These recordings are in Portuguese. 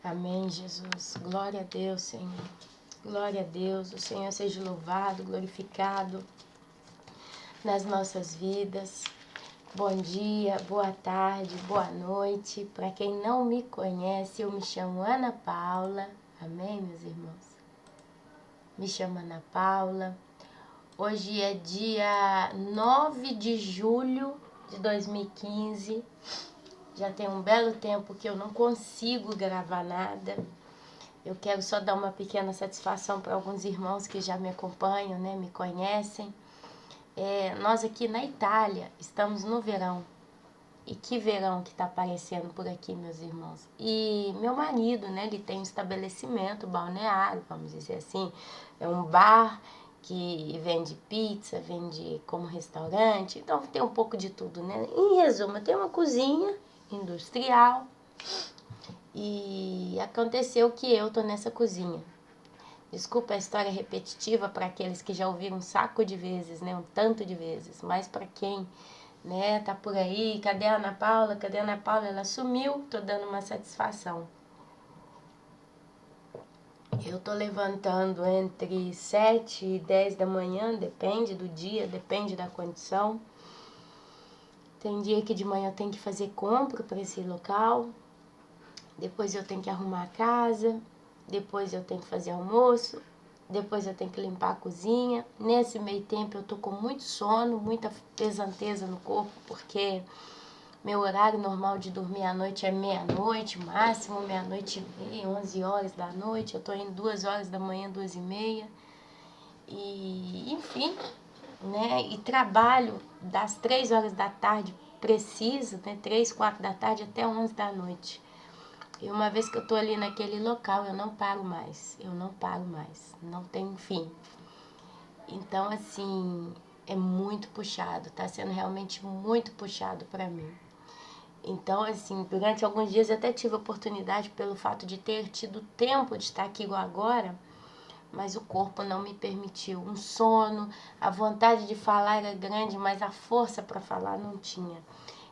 Amém, Jesus. Glória a Deus, Senhor. Glória a Deus. O Senhor seja louvado, glorificado nas nossas vidas. Bom dia, boa tarde, boa noite. Para quem não me conhece, eu me chamo Ana Paula. Amém, meus irmãos? Me chamo Ana Paula. Hoje é dia 9 de julho de 2015. Já tem um belo tempo que eu não consigo gravar nada. Eu quero só dar uma pequena satisfação para alguns irmãos que já me acompanham, né, me conhecem. Nós aqui na Itália estamos no verão. E que verão que está aparecendo por aqui, meus irmãos. E meu marido, né, ele tem um estabelecimento balneário, vamos dizer assim. É um bar que vende pizza, vende como restaurante. Então tem um pouco de tudo, né. Em resumo, tem uma cozinha industrial. E aconteceu que eu tô nessa cozinha. Desculpa a história repetitiva para aqueles que já ouviram um saco de vezes, né? Um tanto de vezes. Mas para quem, né, tá por aí, cadê a Ana Paula? Cadê a Ana Paula? Ela sumiu, tô dando uma satisfação. Eu tô levantando entre 7 e 10 da manhã, depende do dia, depende da condição. Tem dia que de manhã eu tenho que fazer compra para esse local. Depois eu tenho que arrumar a casa, depois eu tenho que fazer almoço, depois eu tenho que limpar a cozinha. Nesse meio tempo eu tô com muito sono, muita pesanteza no corpo, porque meu horário normal de dormir à noite é meia-noite, máximo meia-noite e meia, 11 horas da noite. Eu tô indo 2 horas da manhã, 2h30. E, enfim, né? E trabalho das 3 horas da tarde, preciso, né? 3, 4 da tarde até 11 da noite. E uma vez que eu tô ali naquele local, eu não paro mais, não tem fim. Então, assim, é muito puxado, tá sendo realmente muito puxado pra mim. Então, assim, durante alguns dias eu até tive oportunidade pelo fato de ter tido tempo de estar aqui igual agora, mas o corpo não me permitiu. Um sono, a vontade de falar era grande, mas a força para falar não tinha.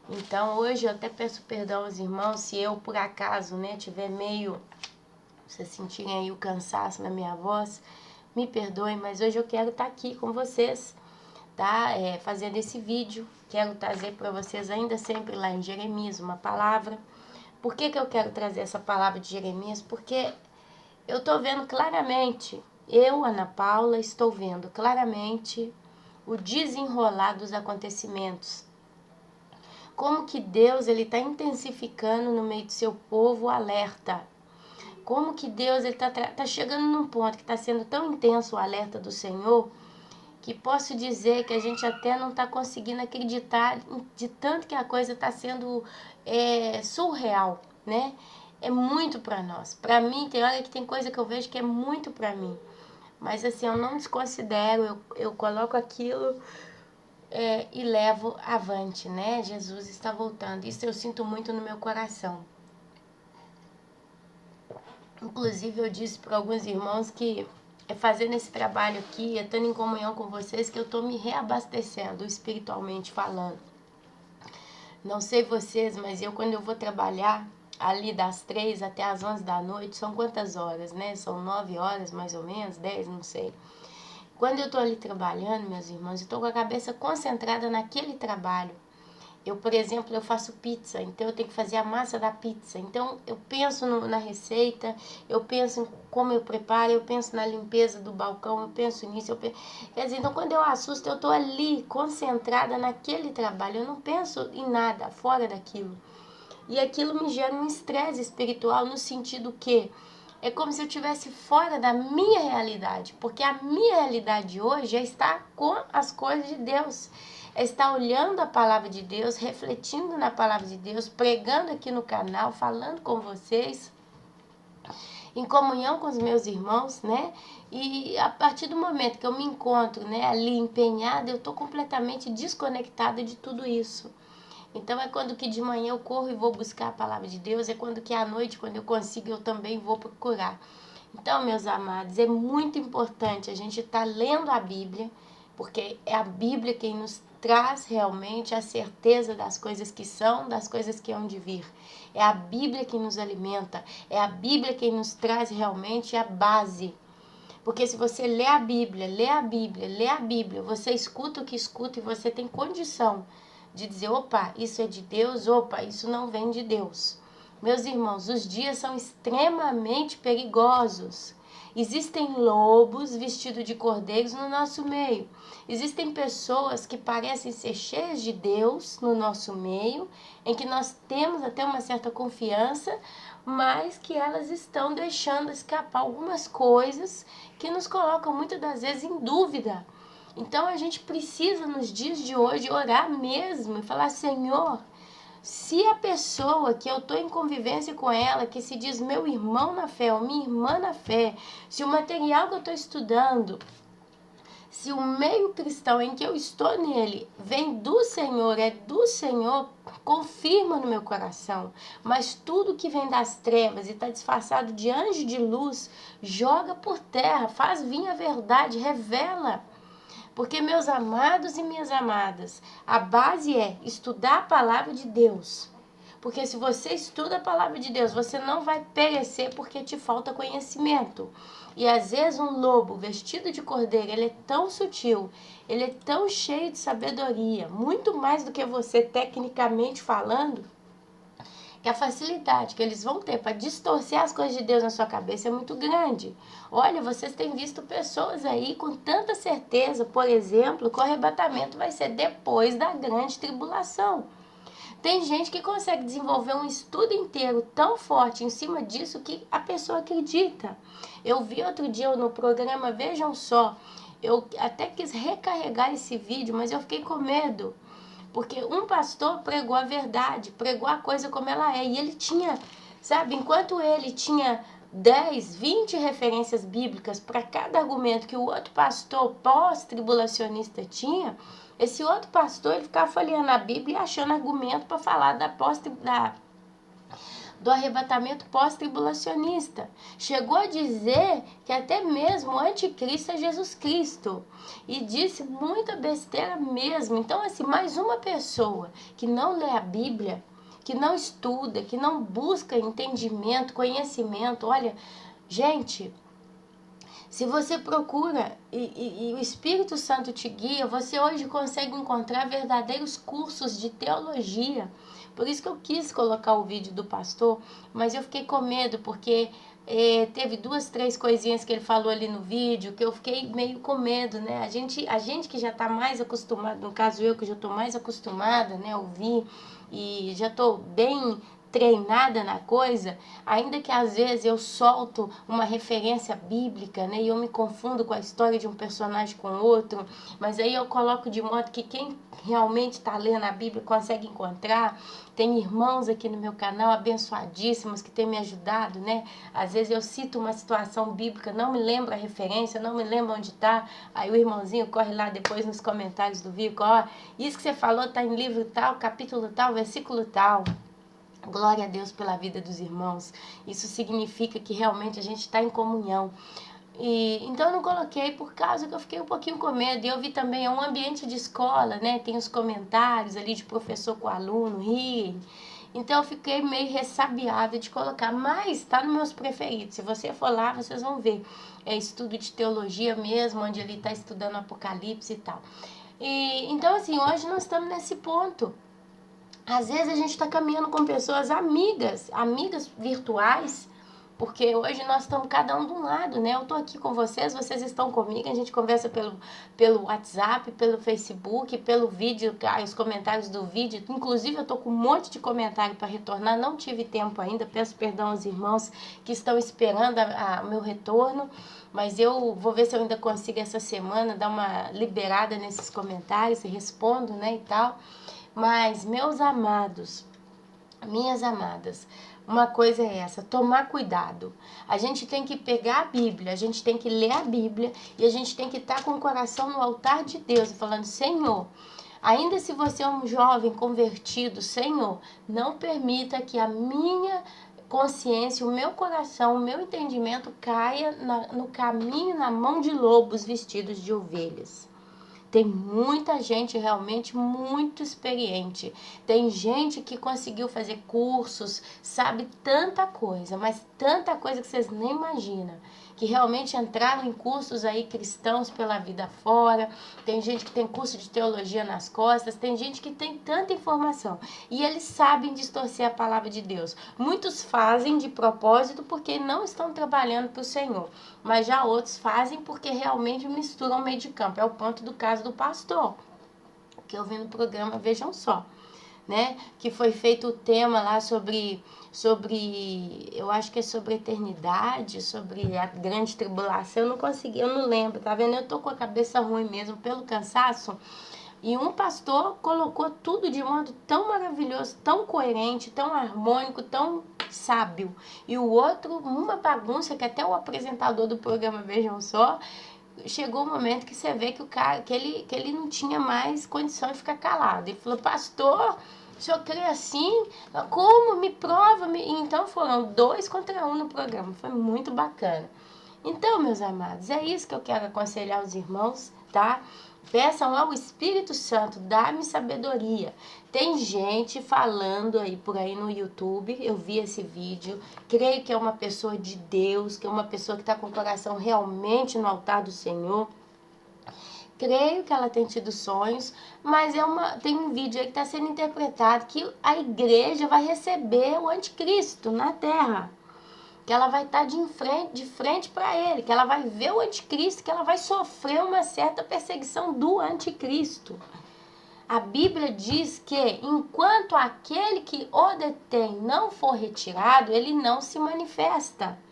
Então, hoje eu até peço perdão aos irmãos se eu, por acaso, né, tiver meio, vocês sentirem aí o cansaço na minha voz, me perdoem, mas hoje eu quero estar aqui com vocês, tá? Fazendo esse vídeo. Quero trazer para vocês ainda sempre lá em Jeremias uma palavra. Por que eu quero trazer essa palavra de Jeremias? Porque eu estou vendo claramente, eu, Ana Paula, estou vendo claramente o desenrolar dos acontecimentos. Como que Deus está intensificando no meio do seu povo o alerta. Como que Deus está chegando num ponto que está sendo tão intenso o alerta do Senhor, que posso dizer que a gente até não está conseguindo acreditar de tanto que a coisa está sendo surreal, né? É muito para nós. Para mim, tem hora que tem coisa que eu vejo que é muito para mim. Mas assim, eu não desconsidero, eu coloco aquilo e levo avante, né? Jesus está voltando. Isso eu sinto muito no meu coração. Inclusive, eu disse para alguns irmãos que fazendo esse trabalho aqui, estando em comunhão com vocês, que eu estou me reabastecendo, espiritualmente falando. Não sei vocês, mas eu, quando eu vou trabalhar, ali das 3 até as 11 da noite, são quantas horas, né? São 9 horas, mais ou menos, 10, não sei. Quando eu estou ali trabalhando, meus irmãos, eu estou com a cabeça concentrada naquele trabalho. Eu, por exemplo, eu faço pizza, então eu tenho que fazer a massa da pizza. Então eu penso na receita, eu penso em como eu preparo, eu penso na limpeza do balcão, eu penso nisso, Quer dizer, então quando eu assusto, eu estou ali concentrada naquele trabalho, eu não penso em nada fora daquilo. E aquilo me gera um estresse espiritual no sentido que é como se eu estivesse fora da minha realidade, porque a minha realidade hoje é estar com as coisas de Deus, é estar olhando a palavra de Deus, refletindo na palavra de Deus, pregando aqui no canal, falando com vocês, em comunhão com os meus irmãos, né? E a partir do momento que eu me encontro, né, ali empenhada, eu estou completamente desconectada de tudo isso. Então é quando que de manhã eu corro e vou buscar a palavra de Deus, é quando que à noite, quando eu consigo, eu também vou procurar. Então, meus amados, é muito importante a gente estar lendo a Bíblia, porque é a Bíblia quem nos traz realmente a certeza das coisas que são, das coisas que hão de vir. É a Bíblia que nos alimenta, é a Bíblia que nos traz realmente a base. Porque se você lê a Bíblia, você escuta o que escuta e você tem condição de dizer, opa, isso é de Deus, opa, isso não vem de Deus. Meus irmãos, os dias são extremamente perigosos. Existem lobos vestidos de cordeiros no nosso meio. Existem pessoas que parecem ser cheias de Deus no nosso meio, em que nós temos até uma certa confiança, mas que elas estão deixando escapar algumas coisas que nos colocam muitas das vezes em dúvida. Então a gente precisa nos dias de hoje orar mesmo e falar, Senhor, se a pessoa que eu estou em convivência com ela, que se diz meu irmão na fé ou minha irmã na fé, se o material que eu estou estudando, se o meio cristão em que eu estou nele vem do Senhor, é do Senhor, confirma no meu coração. Mas tudo que vem das trevas e está disfarçado de anjo de luz, joga por terra, faz vir a verdade, revela. Porque, meus amados e minhas amadas, a base é estudar a palavra de Deus. Porque se você estuda a palavra de Deus, você não vai perecer porque te falta conhecimento. E às vezes um lobo vestido de cordeiro, ele é tão sutil, ele é tão cheio de sabedoria, muito mais do que você tecnicamente falando, que a facilidade que eles vão ter para distorcer as coisas de Deus na sua cabeça é muito grande. Olha, vocês têm visto pessoas aí com tanta certeza, por exemplo, que o arrebatamento vai ser depois da grande tribulação. Tem gente que consegue desenvolver um estudo inteiro tão forte em cima disso que a pessoa acredita. Eu vi outro dia no programa, vejam só, eu até quis recarregar esse vídeo, mas eu fiquei com medo. Porque um pastor pregou a verdade, pregou a coisa como ela é. E ele tinha, sabe, enquanto ele tinha 10, 20 referências bíblicas para cada argumento que o outro pastor pós-tribulacionista tinha, esse outro pastor ele ficava folheando a Bíblia e achando argumento para falar do arrebatamento pós-tribulacionista. Chegou a dizer que até mesmo o anticristo é Jesus Cristo. E disse muita besteira mesmo. Então, assim, mais uma pessoa que não lê a Bíblia, que não estuda, que não busca entendimento, conhecimento. Olha, gente, se você procura e o Espírito Santo te guia, você hoje consegue encontrar verdadeiros cursos de teologia. Por isso que eu quis colocar o vídeo do pastor, mas eu fiquei com medo, porque teve 2, 3 coisinhas que ele falou ali no vídeo, que eu fiquei meio com medo, né? A gente que já está mais acostumado, no caso eu que já estou mais acostumada, né, a ouvir, e já estou bem treinada na coisa, ainda que às vezes eu solto uma referência bíblica, né, e eu me confundo com a história de um personagem com outro, mas aí eu coloco de modo que quem realmente está lendo a Bíblia consegue encontrar. Tem irmãos aqui no meu canal abençoadíssimos que têm me ajudado, né? Às vezes eu cito uma situação bíblica, não me lembro a referência, não me lembro onde está, aí o irmãozinho corre lá depois nos comentários do vídeo, ó, isso que você falou está em livro tal, capítulo tal, versículo tal. Glória a Deus pela vida dos irmãos. Isso significa que realmente a gente está em comunhão. Então eu não coloquei por causa que eu fiquei um pouquinho com medo. E eu vi também, é um ambiente de escola, né? Tem os comentários ali de professor com aluno, riem. Então eu fiquei meio ressabiada de colocar, mas está nos meus preferidos. Se você for lá, vocês vão ver. É estudo de teologia mesmo, onde ele está estudando Apocalipse e tal. Então assim, hoje nós estamos nesse ponto. Às vezes a gente está caminhando com pessoas amigas virtuais, porque hoje nós estamos cada um de um lado, né? Eu estou aqui com vocês, vocês estão comigo, a gente conversa pelo WhatsApp, pelo Facebook, pelo vídeo, os comentários do vídeo. Inclusive eu estou com um monte de comentário para retornar, não tive tempo ainda, peço perdão aos irmãos que estão esperando o meu retorno, mas eu vou ver se eu ainda consigo essa semana dar uma liberada nesses comentários e respondo, né, e tal. Mas, meus amados, minhas amadas, uma coisa é essa, tomar cuidado. A gente tem que pegar a Bíblia, a gente tem que ler a Bíblia e a gente tem que estar com o coração no altar de Deus, falando, Senhor, ainda se você é um jovem convertido, Senhor, não permita que a minha consciência, o meu coração, o meu entendimento caia no caminho, na mão de lobos vestidos de ovelhas. tem muita gente realmente muito experiente. Tem gente que conseguiu fazer cursos, sabe tanta coisa, mas tanta coisa que vocês nem imaginam. Que realmente entraram em cursos aí cristãos pela vida fora. Tem gente que tem curso de teologia nas costas. Tem gente que tem tanta informação. E eles sabem distorcer a palavra de Deus. Muitos fazem de propósito porque não estão trabalhando para o Senhor. Mas já outros fazem porque realmente misturam meio de campo. É o ponto do caso do pastor, que eu vi no programa, vejam só, né? Que foi feito o tema lá sobre, eu acho que é sobre eternidade, sobre a grande tribulação. Eu não consegui, eu não lembro, tá vendo? Eu tô com a cabeça ruim mesmo pelo cansaço. E um pastor colocou tudo de modo tão maravilhoso, tão coerente, tão harmônico, tão sábio. E o outro, uma bagunça, que até o apresentador do programa, vejam só, chegou um momento que você vê que o cara, que ele não tinha mais condição de ficar calado. Ele falou: pastor, o senhor crê assim? Como? Me prova. Então foram 2 contra 1 no programa. Foi muito bacana. Então, meus amados, é isso que eu quero aconselhar os irmãos, tá? Peçam ao Espírito Santo, dá-me sabedoria. Tem gente falando aí por aí no YouTube, eu vi esse vídeo, creio que é uma pessoa de Deus, que é uma pessoa que está com o coração realmente no altar do Senhor. Creio que ela tem tido sonhos, mas tem um vídeo aí que está sendo interpretado que a igreja vai receber o anticristo na terra. Que ela vai estar de frente para ele, que ela vai ver o anticristo, que ela vai sofrer uma certa perseguição do anticristo. A Bíblia diz que enquanto aquele que o detém não for retirado, ele não se manifesta.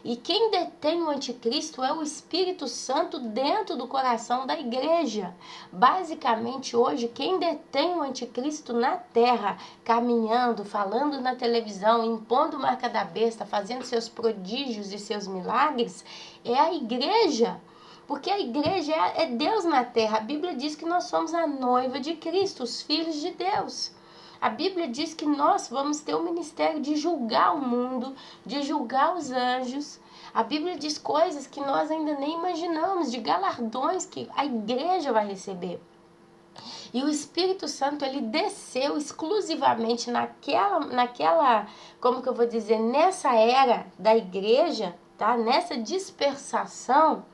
E quem detém o anticristo é o Espírito Santo dentro do coração da igreja. Basicamente, hoje, quem detém o anticristo na terra, caminhando, falando na televisão, impondo marca da besta, fazendo seus prodígios e seus milagres, é a igreja. Porque a igreja é Deus na terra. A Bíblia diz que nós somos a noiva de Cristo, os filhos de Deus. A Bíblia diz que nós vamos ter o ministério de julgar o mundo, de julgar os anjos. A Bíblia diz coisas que nós ainda nem imaginamos, de galardões que a igreja vai receber. E o Espírito Santo, ele desceu exclusivamente naquela, como que eu vou dizer, nessa era da igreja, tá? Nessa dispensação,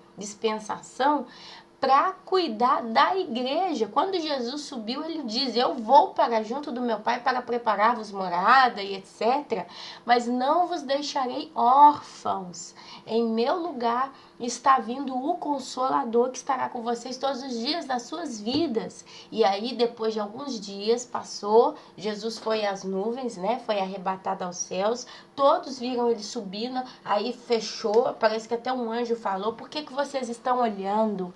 para cuidar da igreja. Quando Jesus subiu, ele diz: eu vou para junto do meu Pai para preparar-vos morada e etc. Mas não vos deixarei órfãos. Em meu lugar está vindo o Consolador, que estará com vocês todos os dias das suas vidas. E aí, depois de alguns dias, passou, Jesus foi às nuvens, né? Foi arrebatado aos céus. Todos viram ele subindo, aí fechou. Parece que até um anjo falou: por que vocês estão olhando?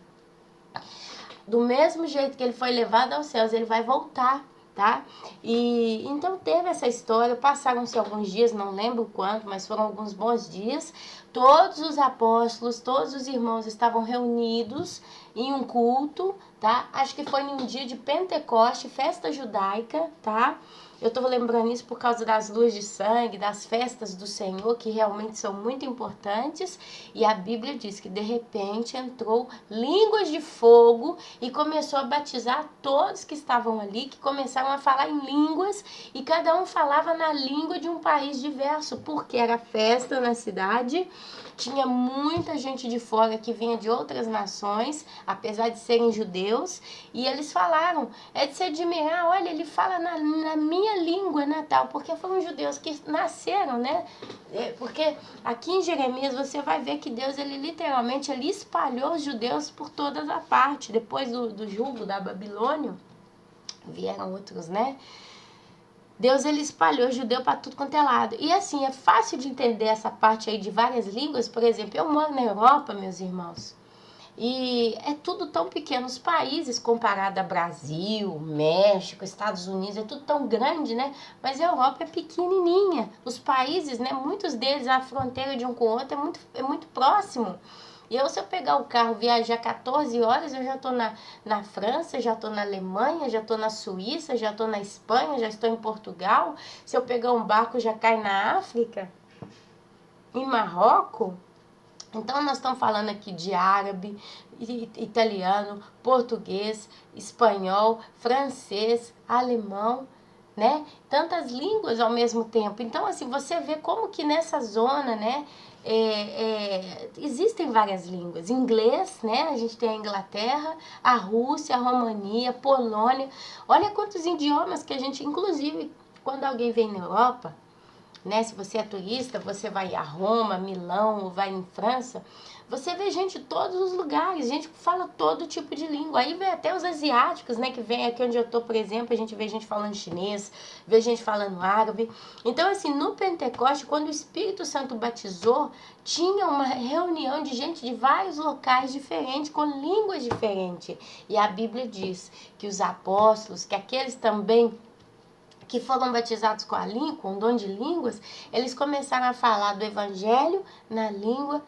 Do mesmo jeito que ele foi levado aos céus, ele vai voltar, tá? E então teve essa história, passaram-se alguns dias, não lembro quanto, mas foram alguns bons dias. Todos os apóstolos, todos os irmãos estavam reunidos em um culto, tá? Acho que foi em um dia de Pentecoste, festa judaica, tá? Eu tô lembrando isso por causa das luzes de sangue, das festas do Senhor, que realmente são muito importantes. E a Bíblia diz que de repente entrou línguas de fogo e começou a batizar todos que estavam ali, que começaram a falar em línguas, e cada um falava na língua de um país diverso, porque era festa na cidade. Tinha muita gente de fora que vinha de outras nações, apesar de serem judeus, e eles falaram, é de se admirar, olha, ele fala na minha língua natal, porque foram judeus que nasceram, né? Porque aqui em Jeremias você vai ver que Deus, ele literalmente, ele espalhou os judeus por toda a parte. Depois do jugo da Babilônia, vieram outros, né? Deus, ele espalhou judeu para tudo quanto é lado. E assim, é fácil de entender essa parte aí de várias línguas. Por exemplo, eu moro na Europa, meus irmãos. E é tudo tão pequeno. Os países comparado a Brasil, México, Estados Unidos, é tudo tão grande, né? Mas a Europa é pequenininha. Os países, né? Muitos deles, a fronteira de um com o outro é muito próximo. E eu, se eu pegar o carro, viajar 14 horas, eu já estou na França, já estou na Alemanha, já estou na Suíça, já estou na Espanha, já estou em Portugal. Se eu pegar um barco, já cai na África, em Marrocos. Então, nós estamos falando aqui de árabe, italiano, português, espanhol, francês, alemão, né? Tantas línguas ao mesmo tempo. Então, assim, você vê como que nessa zona, né, existem várias línguas. Inglês, né? A gente tem a Inglaterra, a Rússia, a România, a Polônia. Olha quantos idiomas que a gente, inclusive, quando alguém vem na Europa, né? Se você é turista, você vai a Roma, Milão, ou vai em França, você vê gente de todos os lugares, gente que fala todo tipo de língua. Aí vem até os asiáticos, né? Que vem aqui onde eu tô, por exemplo, a gente vê gente falando chinês, vê gente falando árabe. Então, assim, no Pentecoste, quando o Espírito Santo batizou, tinha uma reunião de gente de vários locais diferentes, com línguas diferentes. E a Bíblia diz que os apóstolos, que aqueles também que foram batizados com o dom de línguas, eles começaram a falar do evangelho na língua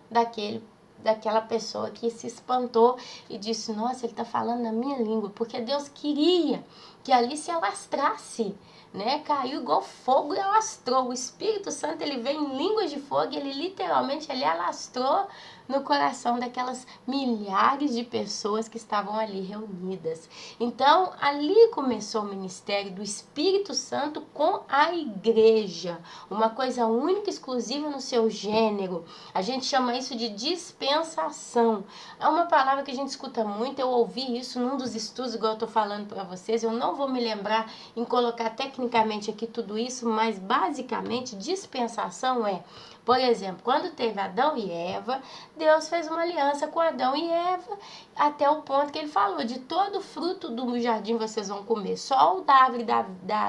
daquela pessoa que se espantou e disse, nossa, ele está falando na minha língua, porque Deus queria que ali se alastrasse, né? Caiu igual fogo e alastrou. O Espírito Santo, ele veio em línguas de fogo e ele literalmente alastrou no coração daquelas milhares de pessoas que estavam ali reunidas. Então, ali começou o ministério do Espírito Santo com a igreja, uma coisa única, exclusiva no seu gênero. A gente chama isso de dispensação. É uma palavra que a gente escuta muito, eu ouvi isso num dos estudos, igual eu estou falando para vocês, eu não vou me lembrar em colocar tecnicamente aqui tudo isso, mas basicamente dispensação é, por exemplo, quando teve Adão e Eva, Deus fez uma aliança com Adão e Eva, até o ponto que ele falou, de todo fruto do jardim vocês vão comer, só o da árvore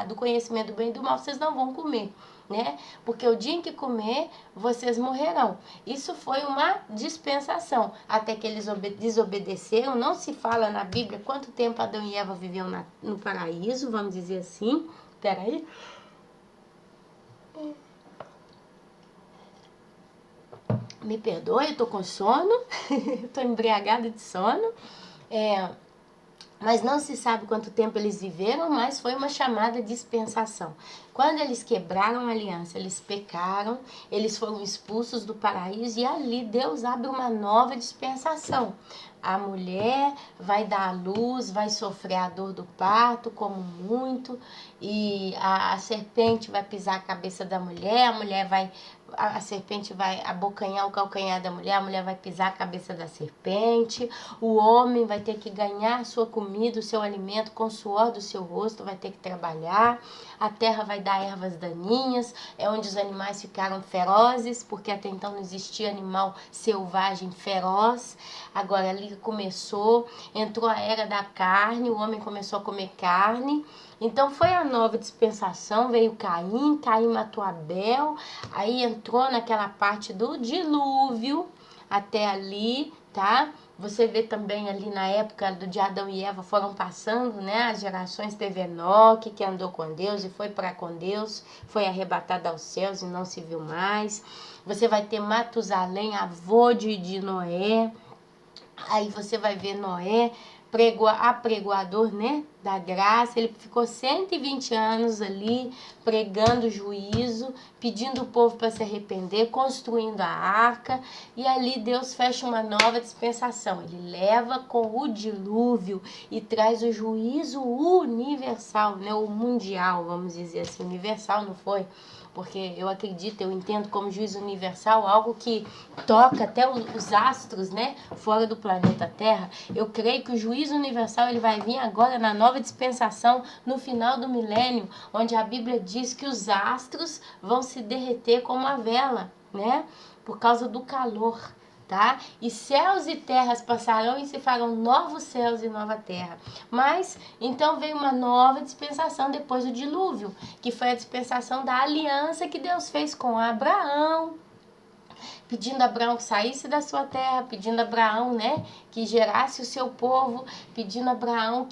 do conhecimento do bem e do mal vocês não vão comer, né? Porque o dia em que comer, vocês morrerão. Isso foi uma dispensação, até que eles desobedeceram. Não se fala na Bíblia quanto tempo Adão e Eva viviam no paraíso, vamos dizer assim. Peraí. Me perdoe, eu tô com sono, tô embriagada de sono, mas não se sabe quanto tempo eles viveram, mas foi uma chamada dispensação. Quando eles quebraram a aliança, eles pecaram, eles foram expulsos do paraíso e ali Deus abre uma nova dispensação. A mulher vai dar à luz, vai sofrer a dor do parto, como muito, e a serpente vai pisar a cabeça da mulher, a serpente vai abocanhar o calcanhar da mulher, a mulher vai pisar a cabeça da serpente, o homem vai ter que ganhar sua comida, o seu alimento com o suor do seu rosto, vai ter que trabalhar, a terra vai dar ervas daninhas, é onde os animais ficaram ferozes, porque até então não existia animal selvagem feroz, agora ali entrou a era da carne, o homem começou a comer carne, então foi a nova dispensação, veio Caim matou Abel, aí entrou naquela parte do dilúvio, até ali, tá? Você vê também ali na época de Adão e Eva foram passando, né? As gerações, teve Enoque, que andou com Deus e foi para com Deus, foi arrebatado aos céus e não se viu mais. Você vai ter Matusalém, avô de Noé. Aí você vai ver Noé, apregoador, né, da graça. Ele ficou 120 anos ali pregando juízo, pedindo o povo para se arrepender, construindo a arca. E ali Deus fecha uma nova dispensação. Ele leva com o dilúvio e traz o juízo universal, né, o mundial, vamos dizer assim. Universal não foi, porque eu acredito, eu entendo como juízo universal algo que toca até os astros, né, fora do planeta Terra. Eu creio que o juízo universal ele vai vir agora na nova dispensação, no final do milênio, onde a Bíblia diz que os astros vão se derreter como a vela, né, por causa do calor. Tá? E céus e terras passarão e se farão novos céus e nova terra. Mas, então veio uma nova dispensação depois do dilúvio, que foi a dispensação da aliança que Deus fez com Abraão, pedindo a Abraão que saísse da sua terra, pedindo a Abraão, né, que gerasse o seu povo, pedindo a Abraão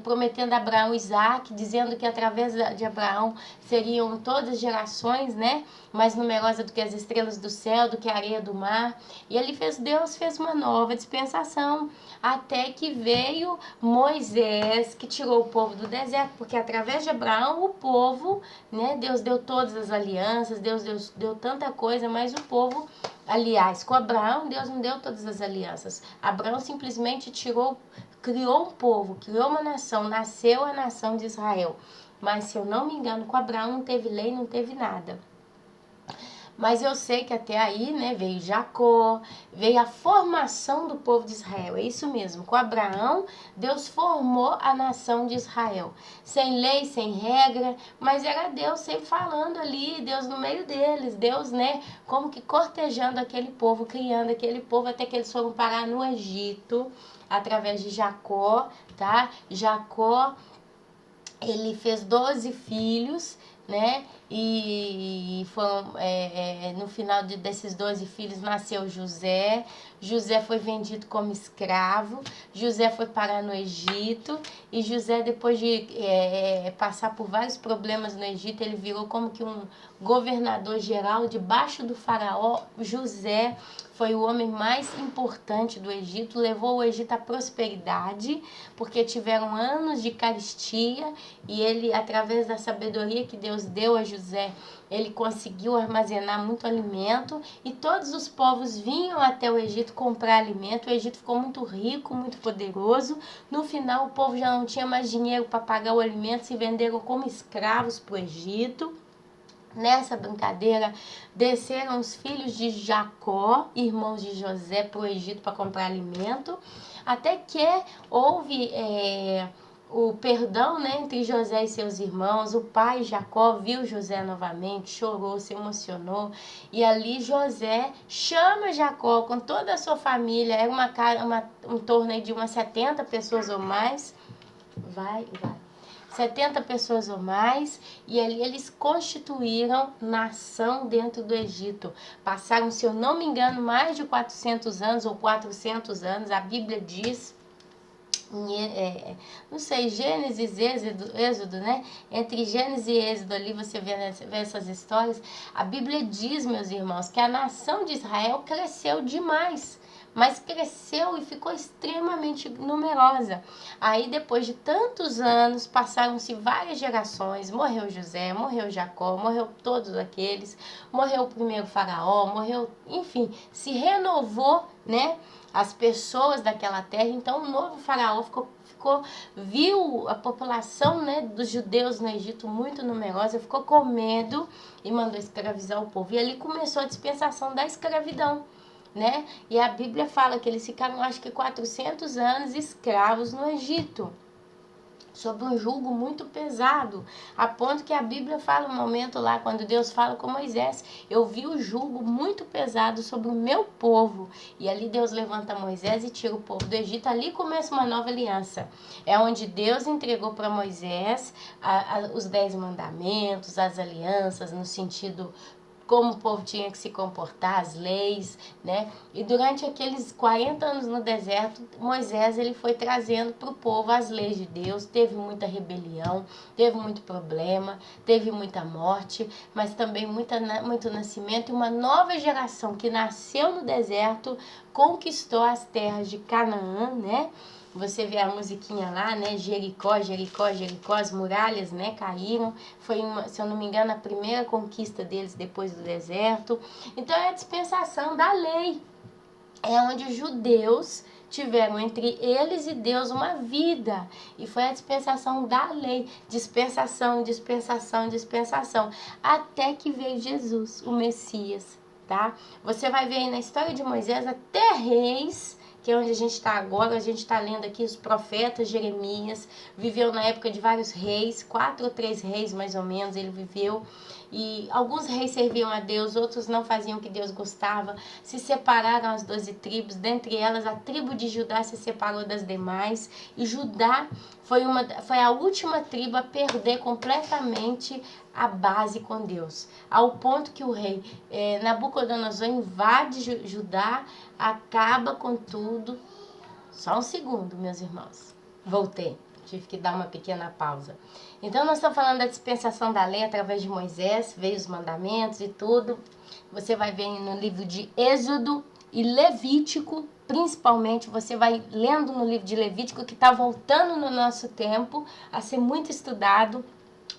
prometendo a Abraão Isaac, dizendo que através de Abraão seriam todas as gerações, né, mais numerosas do que as estrelas do céu, do que a areia do mar. E Deus fez uma nova dispensação, até que veio Moisés, que tirou o povo do deserto, porque através de Abraão o povo, né, Deus deu todas as alianças, Deus deu tanta coisa, mas o povo Aliás, com Abraão, Deus não deu todas as alianças. Abraão simplesmente criou um povo, criou uma nação, nasceu a nação de Israel. Mas, se eu não me engano, com Abraão não teve lei, não teve nada. Mas eu sei que até aí, né, veio Jacó, veio a formação do povo de Israel. É isso mesmo, com Abraão, Deus formou a nação de Israel. Sem lei, sem regra, mas era Deus sempre falando ali, Deus no meio deles, Deus, né, como que cortejando aquele povo, criando aquele povo, até que eles foram parar no Egito, através de Jacó, tá? Jacó, ele fez 12 filhos, né? E foram, no final desses 12 filhos nasceu José. José foi vendido como escravo. José foi parar no Egito. E José, depois de passar por vários problemas no Egito, ele virou como que um governador geral debaixo do faraó. José foi o homem mais importante do Egito, levou o Egito à prosperidade, porque tiveram anos de carestia e ele, através da sabedoria que Deus deu a José, ele conseguiu armazenar muito alimento e todos os povos vinham até o Egito comprar alimento. O Egito ficou muito rico, muito poderoso. No final, o povo já não tinha mais dinheiro para pagar o alimento, se venderam como escravos para o Egito. Nessa brincadeira, desceram os filhos de Jacó, irmãos de José, para o Egito para comprar alimento, até que houve o perdão, né, entre José e seus irmãos. O pai Jacó viu José novamente, chorou, se emocionou, e ali José chama Jacó com toda a sua família. Era um torno de umas 70 pessoas ou mais. 70 pessoas ou mais, e ali eles constituíram nação dentro do Egito. Passaram, se eu não me engano, mais de 400 anos ou 400 anos, a Bíblia diz, não sei, Gênesis, Êxodo, né? Entre Gênesis e Êxodo ali você vê essas histórias. A Bíblia diz, meus irmãos, que a nação de Israel cresceu demais. Mas cresceu e ficou extremamente numerosa. Aí, depois de tantos anos, passaram-se várias gerações. Morreu José, morreu Jacó, morreu todos aqueles. Morreu o primeiro faraó, morreu... Enfim, se renovou, né, as pessoas daquela terra. Então, o novo faraó viu a população, né, dos judeus no Egito muito numerosa, ficou com medo e mandou escravizar o povo. E ali começou a dispensação da escravidão, né? E a Bíblia fala que eles ficaram, acho que 400 anos escravos no Egito, sob um jugo muito pesado, a ponto que a Bíblia fala um momento lá, quando Deus fala com Moisés: eu vi o jugo muito pesado sobre o meu povo. E ali Deus levanta Moisés e tira o povo do Egito. Ali começa uma nova aliança. É onde Deus entregou para Moisés os 10 mandamentos, as alianças, no sentido como o povo tinha que se comportar, as leis, né? E durante aqueles 40 anos no deserto, Moisés, ele foi trazendo para o povo as leis de Deus. Teve muita rebelião, teve muito problema, teve muita morte, mas também muito nascimento. E uma nova geração que nasceu no deserto conquistou as terras de Canaã, né? Você vê a musiquinha lá, né? Jericó, Jericó, Jericó, as muralhas, né, caíram. Foi, se eu não me engano, a primeira conquista deles depois do deserto. Então é a dispensação da lei. É onde os judeus tiveram entre eles e Deus uma vida. E foi a dispensação da lei. Dispensação, dispensação, dispensação. Até que veio Jesus, o Messias, tá? Você vai ver aí na história de Moisés até reis, que é onde a gente está agora. A gente está lendo aqui os profetas. Jeremias viveu na época de vários reis, 4 ou 3 reis mais ou menos ele viveu. E alguns reis serviam a Deus, outros não faziam o que Deus gostava. Se separaram as 12 tribos, dentre elas a tribo de Judá se separou das demais. E Judá foi a última tribo a perder completamente a base com Deus. Ao ponto que o rei Nabucodonosor invade Judá, acaba com tudo. Só um segundo, meus irmãos. Voltei. Tive que dar uma pequena pausa. Então, nós estamos falando da dispensação da lei através de Moisés, veio os mandamentos e tudo. Você vai ver no livro de Êxodo e Levítico, principalmente, você vai lendo no livro de Levítico, que está voltando no nosso tempo a ser muito estudado.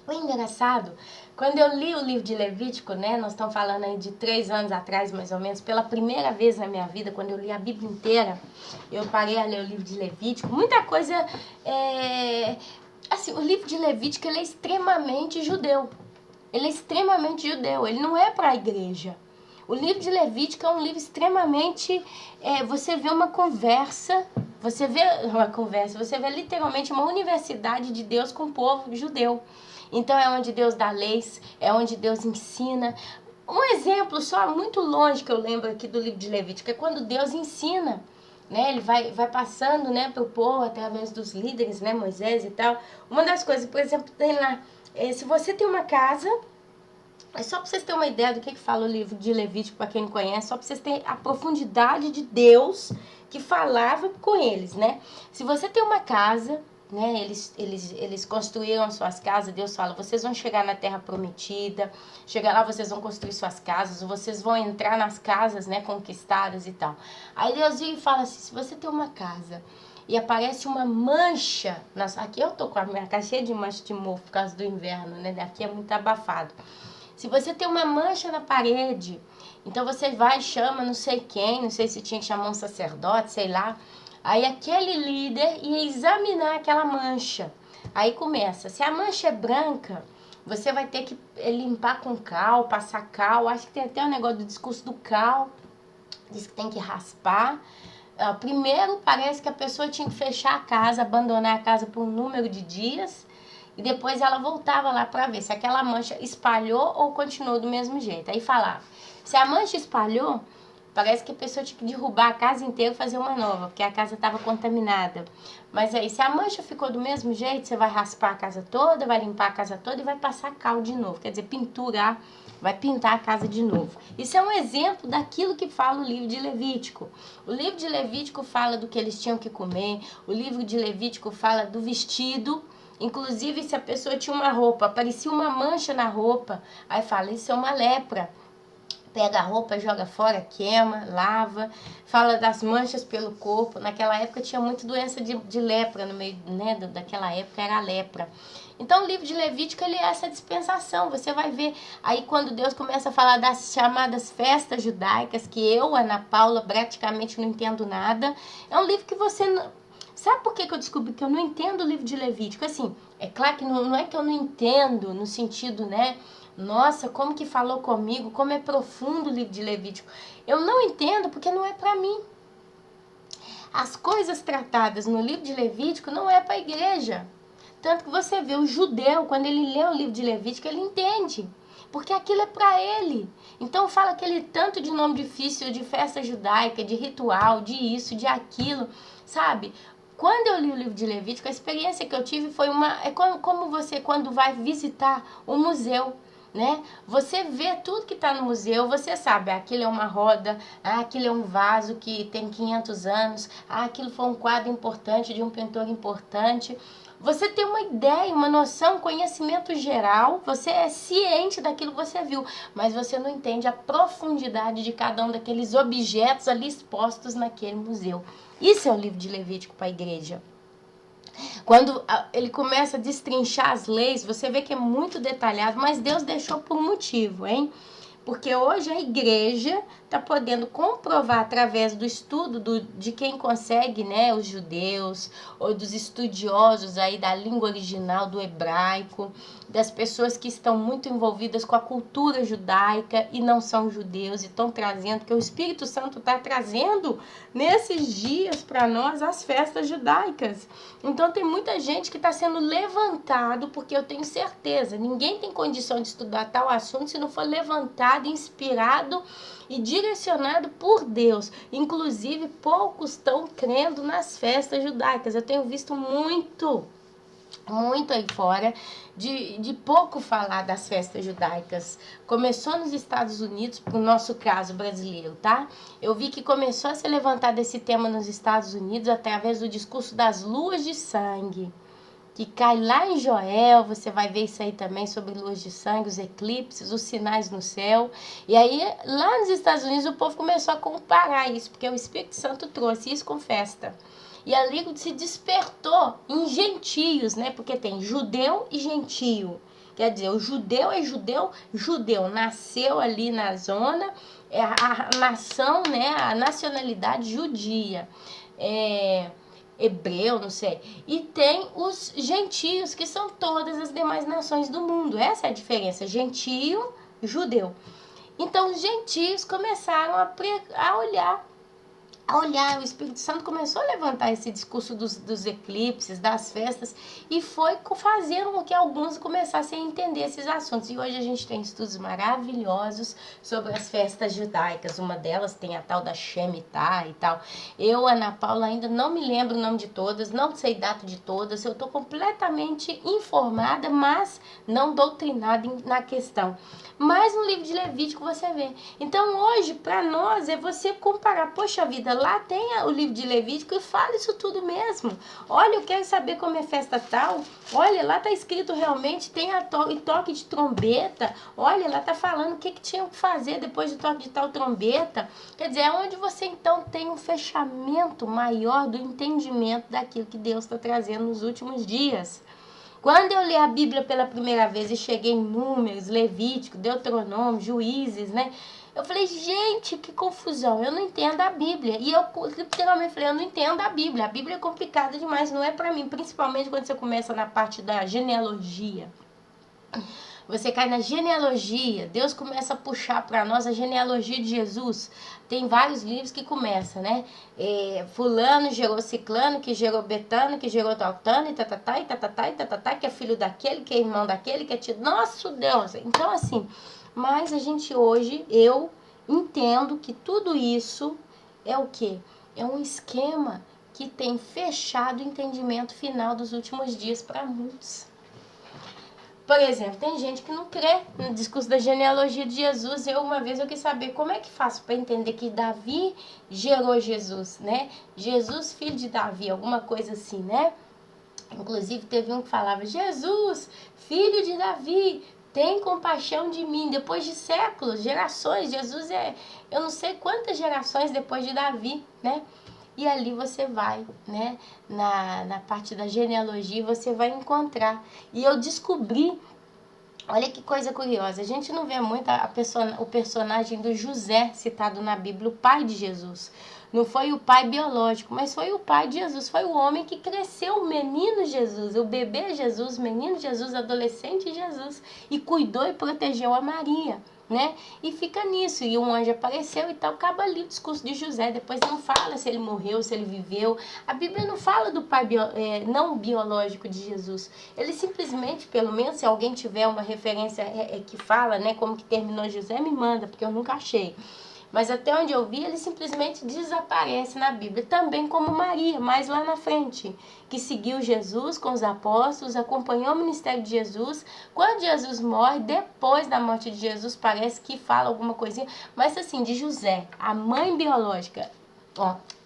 O engraçado, quando eu li o livro de Levítico, né, nós estamos falando aí de 3 anos atrás, mais ou menos, pela primeira vez na minha vida, quando eu li a Bíblia inteira, eu parei a ler o livro de Levítico, muita coisa, assim, o livro de Levítico, ele é extremamente judeu, ele não é para a igreja. O livro de Levítico é um livro extremamente, você vê uma conversa, você vê literalmente uma universidade de Deus com o povo judeu. Então é onde Deus dá leis, é onde Deus ensina. Um exemplo só, muito longe que eu lembro aqui do livro de Levítico, é quando Deus ensina, né? Ele vai passando, né, para o povo através dos líderes, né, Moisés e tal. Uma das coisas, por exemplo, tem lá, se você tem uma casa, é só para vocês terem uma ideia do que fala o livro de Levítico, para quem não conhece, só para vocês terem a profundidade de Deus que falava com eles, né? Se você tem uma casa, né, eles construíram suas casas, Deus fala, vocês vão chegar na terra prometida, chegar lá vocês vão construir suas casas, vocês vão entrar nas casas, né, conquistadas e tal. Aí Deus vem e fala assim, se você tem uma casa e aparece uma mancha, aqui eu tô com a minha casa cheia de mancha de mofo por causa do inverno, né, aqui é muito abafado. Se você tem uma mancha na parede, então você vai e chama não sei quem, não sei se tinha que chamar um sacerdote, sei lá. Aí aquele líder ia examinar aquela mancha. Aí começa, se a mancha é branca, você vai ter que limpar com cal, passar cal. Acho que tem até o negócio do discurso do cal, diz que tem que raspar. Primeiro parece que a pessoa tinha que fechar a casa, abandonar a casa por um número de dias. E depois ela voltava lá para ver se aquela mancha espalhou ou continuou do mesmo jeito. Aí falava, se a mancha espalhou, parece que a pessoa tinha que derrubar a casa inteira e fazer uma nova, porque a casa estava contaminada. Mas aí, se a mancha ficou do mesmo jeito, você vai raspar a casa toda, vai limpar a casa toda e vai passar cal de novo. Quer dizer, pinturar, vai pintar a casa de novo. Isso é um exemplo daquilo que fala o livro de Levítico. O livro de Levítico fala do que eles tinham que comer, o livro de Levítico fala do vestido. Inclusive, se a pessoa tinha uma roupa, aparecia uma mancha na roupa, aí fala, isso é uma lepra. Pega a roupa, joga fora, queima, lava. Fala das manchas pelo corpo. Naquela época tinha muita doença de lepra no meio, né? Daquela época era a lepra. Então o livro de Levítico, ele é essa dispensação. Você vai ver aí quando Deus começa a falar das chamadas festas judaicas, que eu, Ana Paula, praticamente não entendo nada. É um livro que você não... Sabe por que eu descobri que eu não entendo o livro de Levítico? Assim, é claro que não é que eu não entendo no sentido, né? Nossa, como que falou comigo, como é profundo o livro de Levítico. Eu não entendo porque não é para mim. As coisas tratadas no livro de Levítico não é para a igreja. Tanto que você vê o judeu, quando ele lê o livro de Levítico, ele entende. Porque aquilo é para ele. Então fala aquele tanto de nome difícil, de festa judaica, de ritual, de isso, de aquilo, sabe? Quando eu li o livro de Levítico, a experiência que eu tive foi é como você quando vai visitar um museu, né? Você vê tudo que está no museu, você sabe, aquilo é uma roda, aquilo é um vaso que tem 500 anos, aquilo foi um quadro importante de um pintor importante. Você tem uma ideia, uma noção, um conhecimento geral, você é ciente daquilo que você viu, mas você não entende a profundidade de cada um daqueles objetos ali expostos naquele museu. Isso é o livro de Levítico para a igreja. Quando ele começa a destrinchar as leis, você vê que é muito detalhado, mas Deus deixou por um motivo, hein? Porque hoje a igreja está podendo comprovar através do estudo de quem consegue, né, os judeus, ou dos estudiosos aí da língua original do hebraico, das pessoas que estão muito envolvidas com a cultura judaica e não são judeus e estão trazendo, que o Espírito Santo está trazendo nesses dias para nós as festas judaicas. Então tem muita gente que está sendo levantado, porque eu tenho certeza, ninguém tem condição de estudar tal assunto se não for levantado, inspirado e direcionado por Deus. Inclusive, poucos estão crendo nas festas judaicas. Eu tenho visto muito aí fora de pouco falar das festas judaicas. Começou nos Estados Unidos, pro nosso caso brasileiro, tá? Eu vi que começou a ser levantado esse tema nos Estados Unidos através do discurso das luas de sangue, que cai lá em Joel. Você vai ver isso aí também sobre luas de sangue, os eclipses, os sinais no céu. E aí, lá nos Estados Unidos, o povo começou a comparar isso, porque o Espírito Santo trouxe isso com festa. E ali se despertou em gentios, né? Porque tem judeu e gentio. Quer dizer, o judeu é judeu, nasceu ali na zona, é a nação, né, a nacionalidade judia, hebreu, não sei. E tem os gentios, que são todas as demais nações do mundo. Essa é a diferença, gentio, judeu. Então, os gentios começaram a olhar, o Espírito Santo começou a levantar esse discurso dos eclipses, das festas, e foi fazendo com que alguns começassem a entender esses assuntos. E hoje a gente tem estudos maravilhosos sobre as festas judaicas. Uma delas tem a tal da Shemitah e tal. Eu, Ana Paula, ainda não me lembro o nome de todas, não sei data de todas. Eu estou completamente informada, mas não doutrinada na questão. Mas no livro de Levítico você vê. Então hoje, para nós, é você comparar. Poxa vida, lá tem o livro de Levítico e fala isso tudo mesmo. Olha, eu quero saber como é festa tal. Olha, lá tá escrito realmente, tem toque de trombeta. Olha, lá tá falando o que tinha que fazer depois do toque de tal trombeta. Quer dizer, é onde você então tem um fechamento maior do entendimento daquilo que Deus está trazendo nos últimos dias. Quando eu li a Bíblia pela primeira vez e cheguei em Números, Levítico, Deuteronômio, Juízes, né? Eu falei, gente, que confusão, eu não entendo a Bíblia. E eu literalmente falei, eu não entendo a Bíblia é complicada demais, não é pra mim. Principalmente quando você começa na parte da genealogia. Você cai na genealogia, Deus começa a puxar para nós a genealogia de Jesus. Tem vários livros que começam, né? Fulano gerou Ciclano, que gerou Betano, que gerou Taltano, e tatatá, e tatatá, e tatatá, que é filho daquele, que é irmão daquele, que é tido. Nosso Deus! Então, assim, mas a gente hoje, eu entendo que tudo isso é o quê? É um esquema que tem fechado o entendimento final dos últimos dias para muitos. Por exemplo, tem gente que não crê no discurso da genealogia de Jesus. Uma vez eu quis saber como é que faço para entender que Davi gerou Jesus, né? Jesus, filho de Davi, alguma coisa assim, né? Inclusive teve um que falava, Jesus, filho de Davi, tem compaixão de mim. Depois de séculos, gerações, Jesus eu não sei quantas gerações depois de Davi, né? E ali você vai, né, na parte da genealogia, você vai encontrar. E eu descobri, olha que coisa curiosa, a gente não vê muito o personagem do José citado na Bíblia, o pai de Jesus. Não foi o pai biológico, mas foi o pai de Jesus, foi o homem que cresceu, o menino Jesus, o bebê Jesus, o menino Jesus, adolescente Jesus, e cuidou e protegeu a Maria, né? E fica nisso, e um anjo apareceu e tal, acaba ali o discurso de José. Depois não fala se ele morreu, se ele viveu. A Bíblia não fala do pai não biológico de Jesus. Ele simplesmente, pelo menos se alguém tiver uma referência que fala, né, como que terminou José, me manda, porque eu nunca achei. Mas até onde eu vi, ele simplesmente desaparece na Bíblia, também como Maria, mais lá na frente, que seguiu Jesus com os apóstolos, acompanhou o ministério de Jesus. Quando Jesus morre, depois da morte de Jesus, parece que fala alguma coisinha, mas assim, de José, a mãe biológica,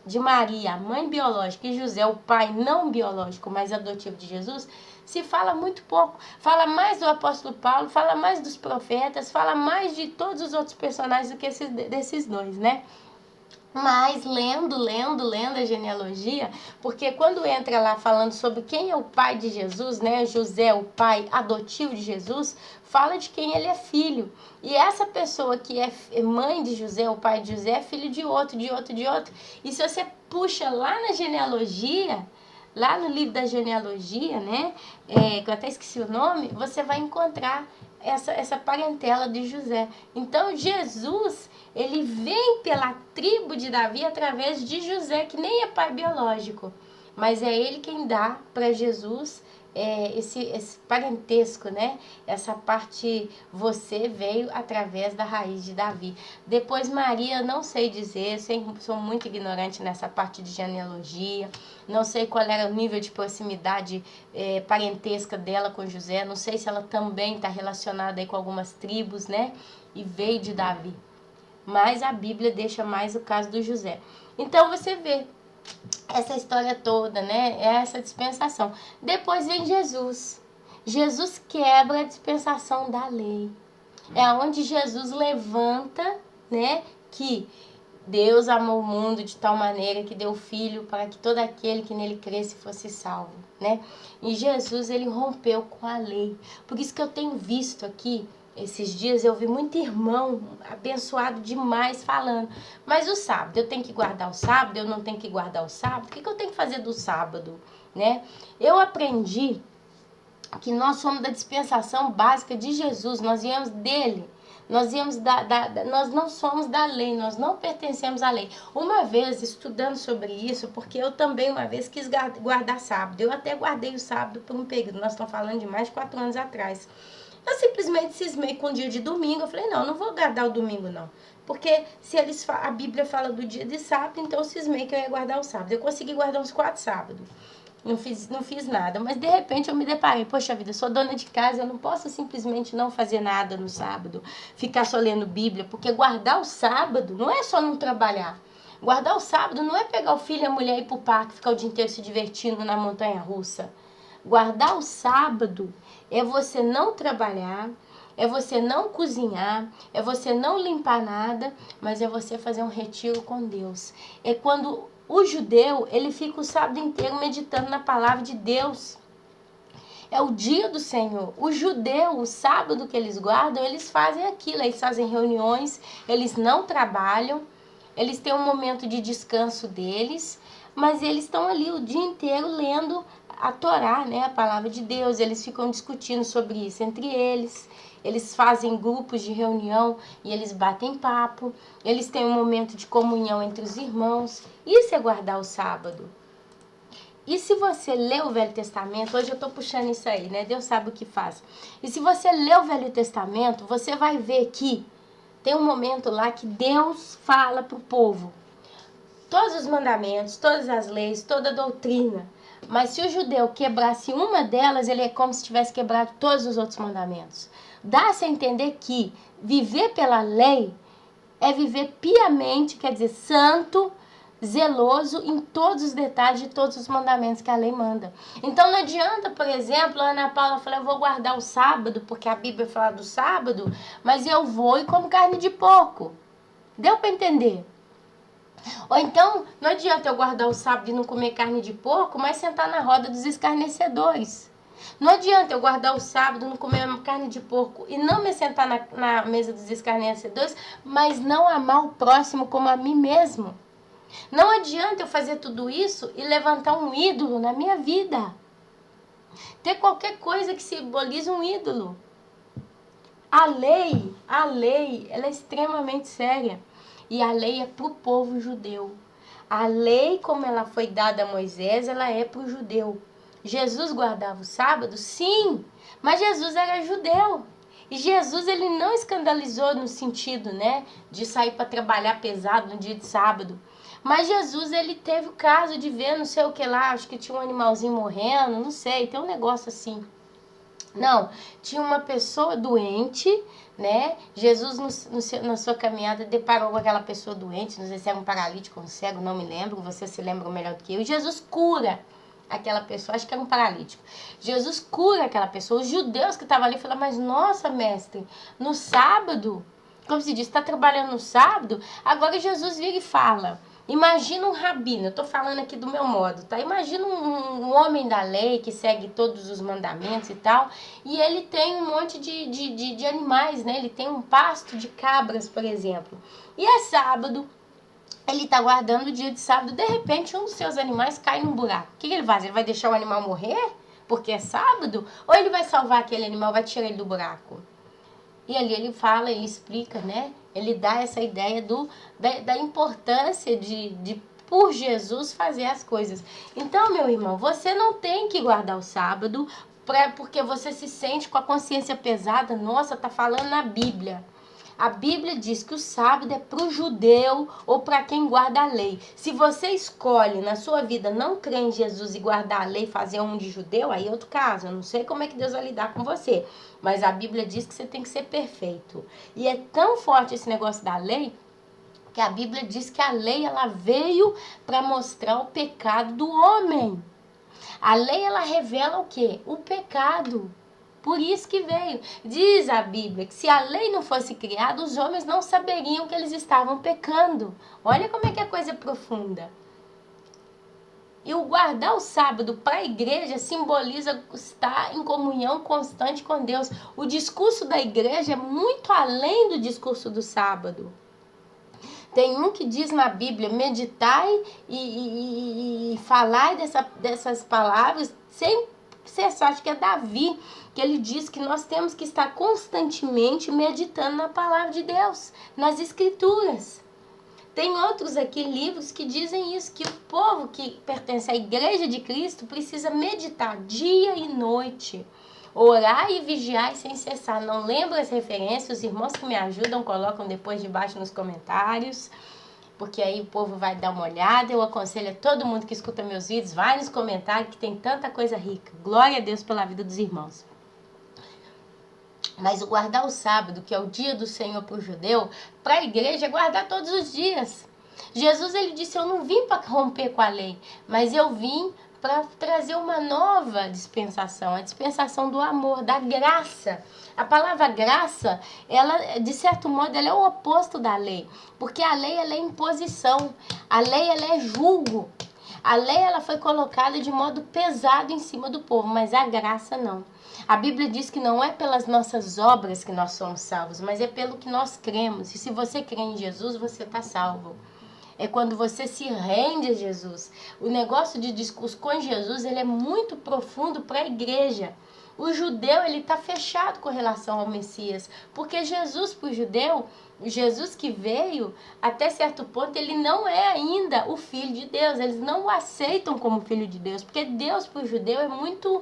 de Maria, a mãe biológica, e José, o pai não biológico, mas adotivo de Jesus, se fala muito pouco. Fala mais do apóstolo Paulo, fala mais dos profetas, fala mais de todos os outros personagens do que desses dois, né? Mas lendo a genealogia, porque quando entra lá falando sobre quem é o pai de Jesus, né? José, o pai adotivo de Jesus, fala de quem ele é filho. E essa pessoa que é mãe de José, o pai de José, é filho de outro. E se você puxa lá na genealogia, lá no livro da genealogia, né, que eu até esqueci o nome, você vai encontrar essa parentela de José. Então Jesus, ele vem pela tribo de Davi através de José, que nem é pai biológico, mas é ele quem dá para Jesus esse parentesco, né? Essa parte, você veio através da raiz de Davi. Depois Maria, não sei dizer, sou muito ignorante nessa parte de genealogia, não sei qual era o nível de proximidade parentesca dela com José, não sei se ela também está relacionada aí com algumas tribos, né? E veio de Davi. Mas a Bíblia deixa mais o caso do José. Então você vê essa história toda, né? Essa dispensação. Depois vem Jesus. Jesus quebra a dispensação da lei. É onde Jesus levanta, né? Que Deus amou o mundo de tal maneira que deu o Filho para que todo aquele que nele cresce fosse salvo, né? E Jesus, ele rompeu com a lei. Por isso que eu tenho visto aqui, esses dias, eu vi muito irmão abençoado demais falando, mas o sábado, eu tenho que guardar o sábado, eu não tenho que guardar o sábado, o que eu tenho que fazer do sábado, né? Eu aprendi que nós somos da dispensação básica de Jesus, nós viemos dele. Nós não somos da lei, nós não pertencemos à lei. Uma vez, estudando sobre isso, porque eu também uma vez quis guardar sábado. Eu até guardei o sábado por um período, nós estamos falando de mais de 4 anos atrás. Eu simplesmente cismei com o dia de domingo. Eu falei, não vou guardar o domingo, não. Porque se a Bíblia fala do dia de sábado, então eu cismei que eu ia guardar o sábado. Eu consegui guardar uns 4 sábados. Não fiz nada, mas de repente eu me deparei, poxa vida, eu sou dona de casa, eu não posso simplesmente não fazer nada no sábado, ficar só lendo Bíblia, porque guardar o sábado não é só não trabalhar. Guardar o sábado não é pegar o filho e a mulher e ir pro parque, ficar o dia inteiro se divertindo na montanha-russa. Guardar o sábado é você não trabalhar, é você não cozinhar, é você não limpar nada, mas é você fazer um retiro com Deus. É quando o judeu, ele fica o sábado inteiro meditando na palavra de Deus. É o dia do Senhor. O judeu, o sábado que eles guardam, eles fazem aquilo. Eles fazem reuniões, eles não trabalham, eles têm um momento de descanso deles, mas eles estão ali o dia inteiro lendo a Torá, né, a palavra de Deus. Eles ficam discutindo sobre isso entre eles. Eles fazem grupos de reunião e eles batem papo. Eles têm um momento de comunhão entre os irmãos. Isso é guardar o sábado. E se você lê o Velho Testamento, hoje eu estou puxando isso aí, né? Deus sabe o que faz. E se você lê o Velho Testamento, você vai ver que tem um momento lá que Deus fala para o povo. Todos os mandamentos, todas as leis, toda a doutrina. Mas se o judeu quebrasse uma delas, ele é como se tivesse quebrado todos os outros mandamentos. Dá-se a entender que viver pela lei é viver piamente, quer dizer, santo, zeloso em todos os detalhes de todos os mandamentos que a lei manda. Então não adianta, por exemplo, a Ana Paula falar, eu vou guardar o sábado, porque a Bíblia fala do sábado, mas eu vou e como carne de porco. Deu para entender? Ou então, não adianta eu guardar o sábado e não comer carne de porco, mas sentar na roda dos escarnecedores. Não adianta eu guardar o sábado, não comer carne de porco e não me sentar na mesa dos escarnecedores, mas não amar o próximo como a mim mesmo. Não adianta eu fazer tudo isso e levantar um ídolo na minha vida. Ter qualquer coisa que simbolize um ídolo. A lei, ela é extremamente séria. E a lei é para o povo judeu. A lei, como ela foi dada a Moisés, ela é para o judeu. Jesus guardava o sábado? Sim, mas Jesus era judeu. E Jesus, ele não escandalizou no sentido, né, de sair para trabalhar pesado no dia de sábado. Mas Jesus, ele teve o caso de ver, não sei o que lá, acho que tinha um animalzinho morrendo, não sei, tem um negócio assim. Não, tinha uma pessoa doente, né? Jesus, na sua caminhada, deparou com aquela pessoa doente, não sei se era um paralítico ou um cego, não me lembro, você se lembra melhor do que eu. E Jesus cura aquela pessoa, acho que era um paralítico. Jesus cura aquela pessoa. Os judeus que estavam ali falaram, mas nossa, mestre, no sábado, como se diz, está trabalhando no sábado? Agora Jesus vira e fala, imagina um rabino, eu estou falando aqui do meu modo, tá? Imagina um homem da lei que segue todos os mandamentos e tal, e ele tem um monte de animais, né? Ele tem um pasto de cabras, por exemplo. E é sábado, ele está guardando o dia de sábado, de repente um dos seus animais cai num buraco. O que ele faz? Ele vai deixar o animal morrer porque é sábado? Ou ele vai salvar aquele animal, vai tirar ele do buraco? E ali ele fala, ele explica, né? Ele dá essa ideia da importância de, por Jesus, fazer as coisas. Então, meu irmão, você não tem que guardar o sábado porque você se sente com a consciência pesada. Nossa, tá falando na Bíblia. A Bíblia diz que o sábado é para o judeu ou para quem guarda a lei. Se você escolhe na sua vida não crer em Jesus e guardar a lei, fazer um de judeu, aí é outro caso. Eu não sei como é que Deus vai lidar com você. Mas a Bíblia diz que você tem que ser perfeito. E é tão forte esse negócio da lei, que a Bíblia diz que a lei ela veio para mostrar o pecado do homem. A lei ela revela o quê? O pecado. Por isso que veio. Diz a Bíblia que se a lei não fosse criada, os homens não saberiam que eles estavam pecando. Olha como é que a coisa é profunda. E o guardar o sábado para a igreja simboliza estar em comunhão constante com Deus. O discurso da igreja é muito além do discurso do sábado. Tem um que diz na Bíblia, meditai e falai dessas palavras sem cessar. Acho que é Davi, que ele diz que nós temos que estar constantemente meditando na palavra de Deus, nas escrituras. Tem outros aqui, livros, que dizem isso, que o povo que pertence à Igreja de Cristo precisa meditar dia e noite, orar e vigiar sem cessar. Não lembro as referências, os irmãos que me ajudam colocam depois debaixo nos comentários, porque aí o povo vai dar uma olhada. Eu aconselho a todo mundo que escuta meus vídeos, vai nos comentários que tem tanta coisa rica. Glória a Deus pela vida dos irmãos. Mas o guardar o sábado, que é o dia do Senhor para o judeu, para a igreja é guardar todos os dias. Jesus, ele disse, eu não vim para romper com a lei, mas eu vim para trazer uma nova dispensação, a dispensação do amor, da graça. A palavra graça, ela, de certo modo, ela é o oposto da lei, porque a lei, ela é imposição, a lei, ela é julgo. A lei, ela foi colocada de modo pesado em cima do povo, mas a graça não. A Bíblia diz que não é pelas nossas obras que nós somos salvos, mas é pelo que nós cremos. E se você crê em Jesus, você está salvo. É quando você se rende a Jesus. O negócio de discurso com Jesus, ele é muito profundo para a igreja. O judeu, ele está fechado com relação ao Messias, porque Jesus, para o judeu, Jesus que veio, até certo ponto, ele não é ainda o Filho de Deus. Eles não o aceitam como Filho de Deus, porque Deus para o judeu é muito...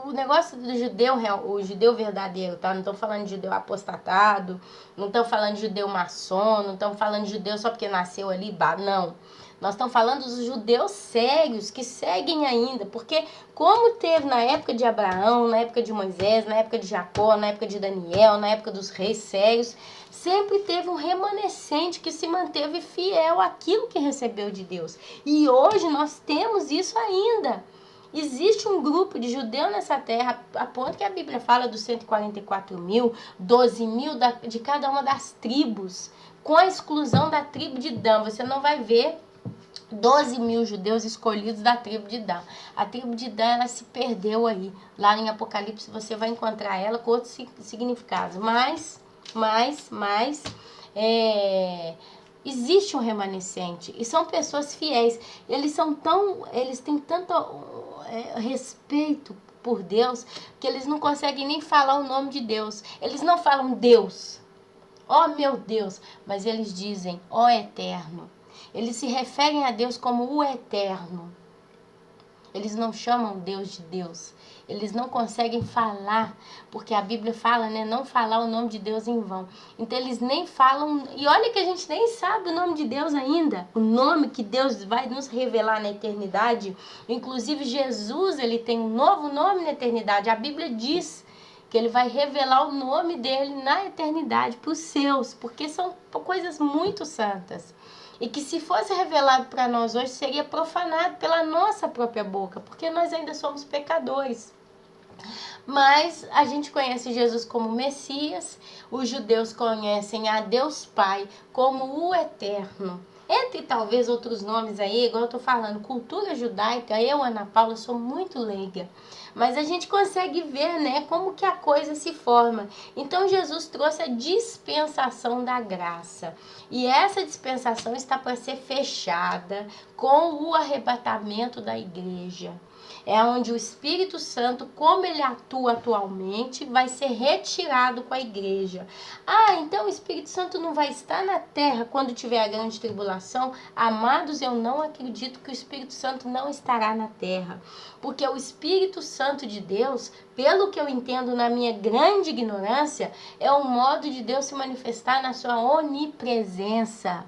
o negócio do judeu, o judeu verdadeiro, tá? Não estou falando de judeu apostatado, não estou falando de judeu maçom, não estamos falando de judeu só porque nasceu ali, não. Nós estamos falando dos judeus sérios, que seguem ainda, porque como teve na época de Abraão, na época de Moisés, na época de Jacó, na época de Daniel, na época dos reis sérios, sempre teve um remanescente que se manteve fiel àquilo que recebeu de Deus. E hoje nós temos isso ainda. Existe um grupo de judeus nessa terra, a ponto que a Bíblia fala dos 144 mil, 12 mil de cada uma das tribos, com a exclusão da tribo de Dan. Você não vai ver 12 mil judeus escolhidos da tribo de Dan. A tribo de Dan, ela se perdeu aí. Lá em Apocalipse você vai encontrar ela com outros significados. Existe um remanescente e são pessoas fiéis. Eles têm tanto respeito por Deus que eles não conseguem nem falar o nome de Deus. Eles não falam Deus, ó meu Deus, mas eles dizem ó Eterno. Eles se referem a Deus como o Eterno. Eles não chamam Deus de Deus. Eles não conseguem falar, porque a Bíblia fala, né? Não falar o nome de Deus em vão. Então eles nem falam, e olha que a gente nem sabe o nome de Deus ainda. O nome que Deus vai nos revelar na eternidade. Inclusive Jesus, ele tem um novo nome na eternidade. A Bíblia diz que ele vai revelar o nome dele na eternidade para os seus, porque são coisas muito santas. E que se fosse revelado para nós hoje, seria profanado pela nossa própria boca, porque nós ainda somos pecadores. Mas a gente conhece Jesus como Messias, os judeus conhecem a Deus Pai como o Eterno. Entre talvez outros nomes aí, igual eu tô falando, cultura judaica, eu, Ana Paula, sou muito leiga. Mas a gente consegue ver, né, como que a coisa se forma. Então Jesus trouxe a dispensação da graça. E essa dispensação está para ser fechada com o arrebatamento da igreja. É onde o Espírito Santo, como ele atua atualmente, vai ser retirado com a igreja. Ah, então o Espírito Santo não vai estar na terra quando tiver a grande tribulação? Amados, eu não acredito que o Espírito Santo não estará na terra. Porque o Espírito Santo de Deus, pelo que eu entendo na minha grande ignorância, é um modo de Deus se manifestar na sua onipresença.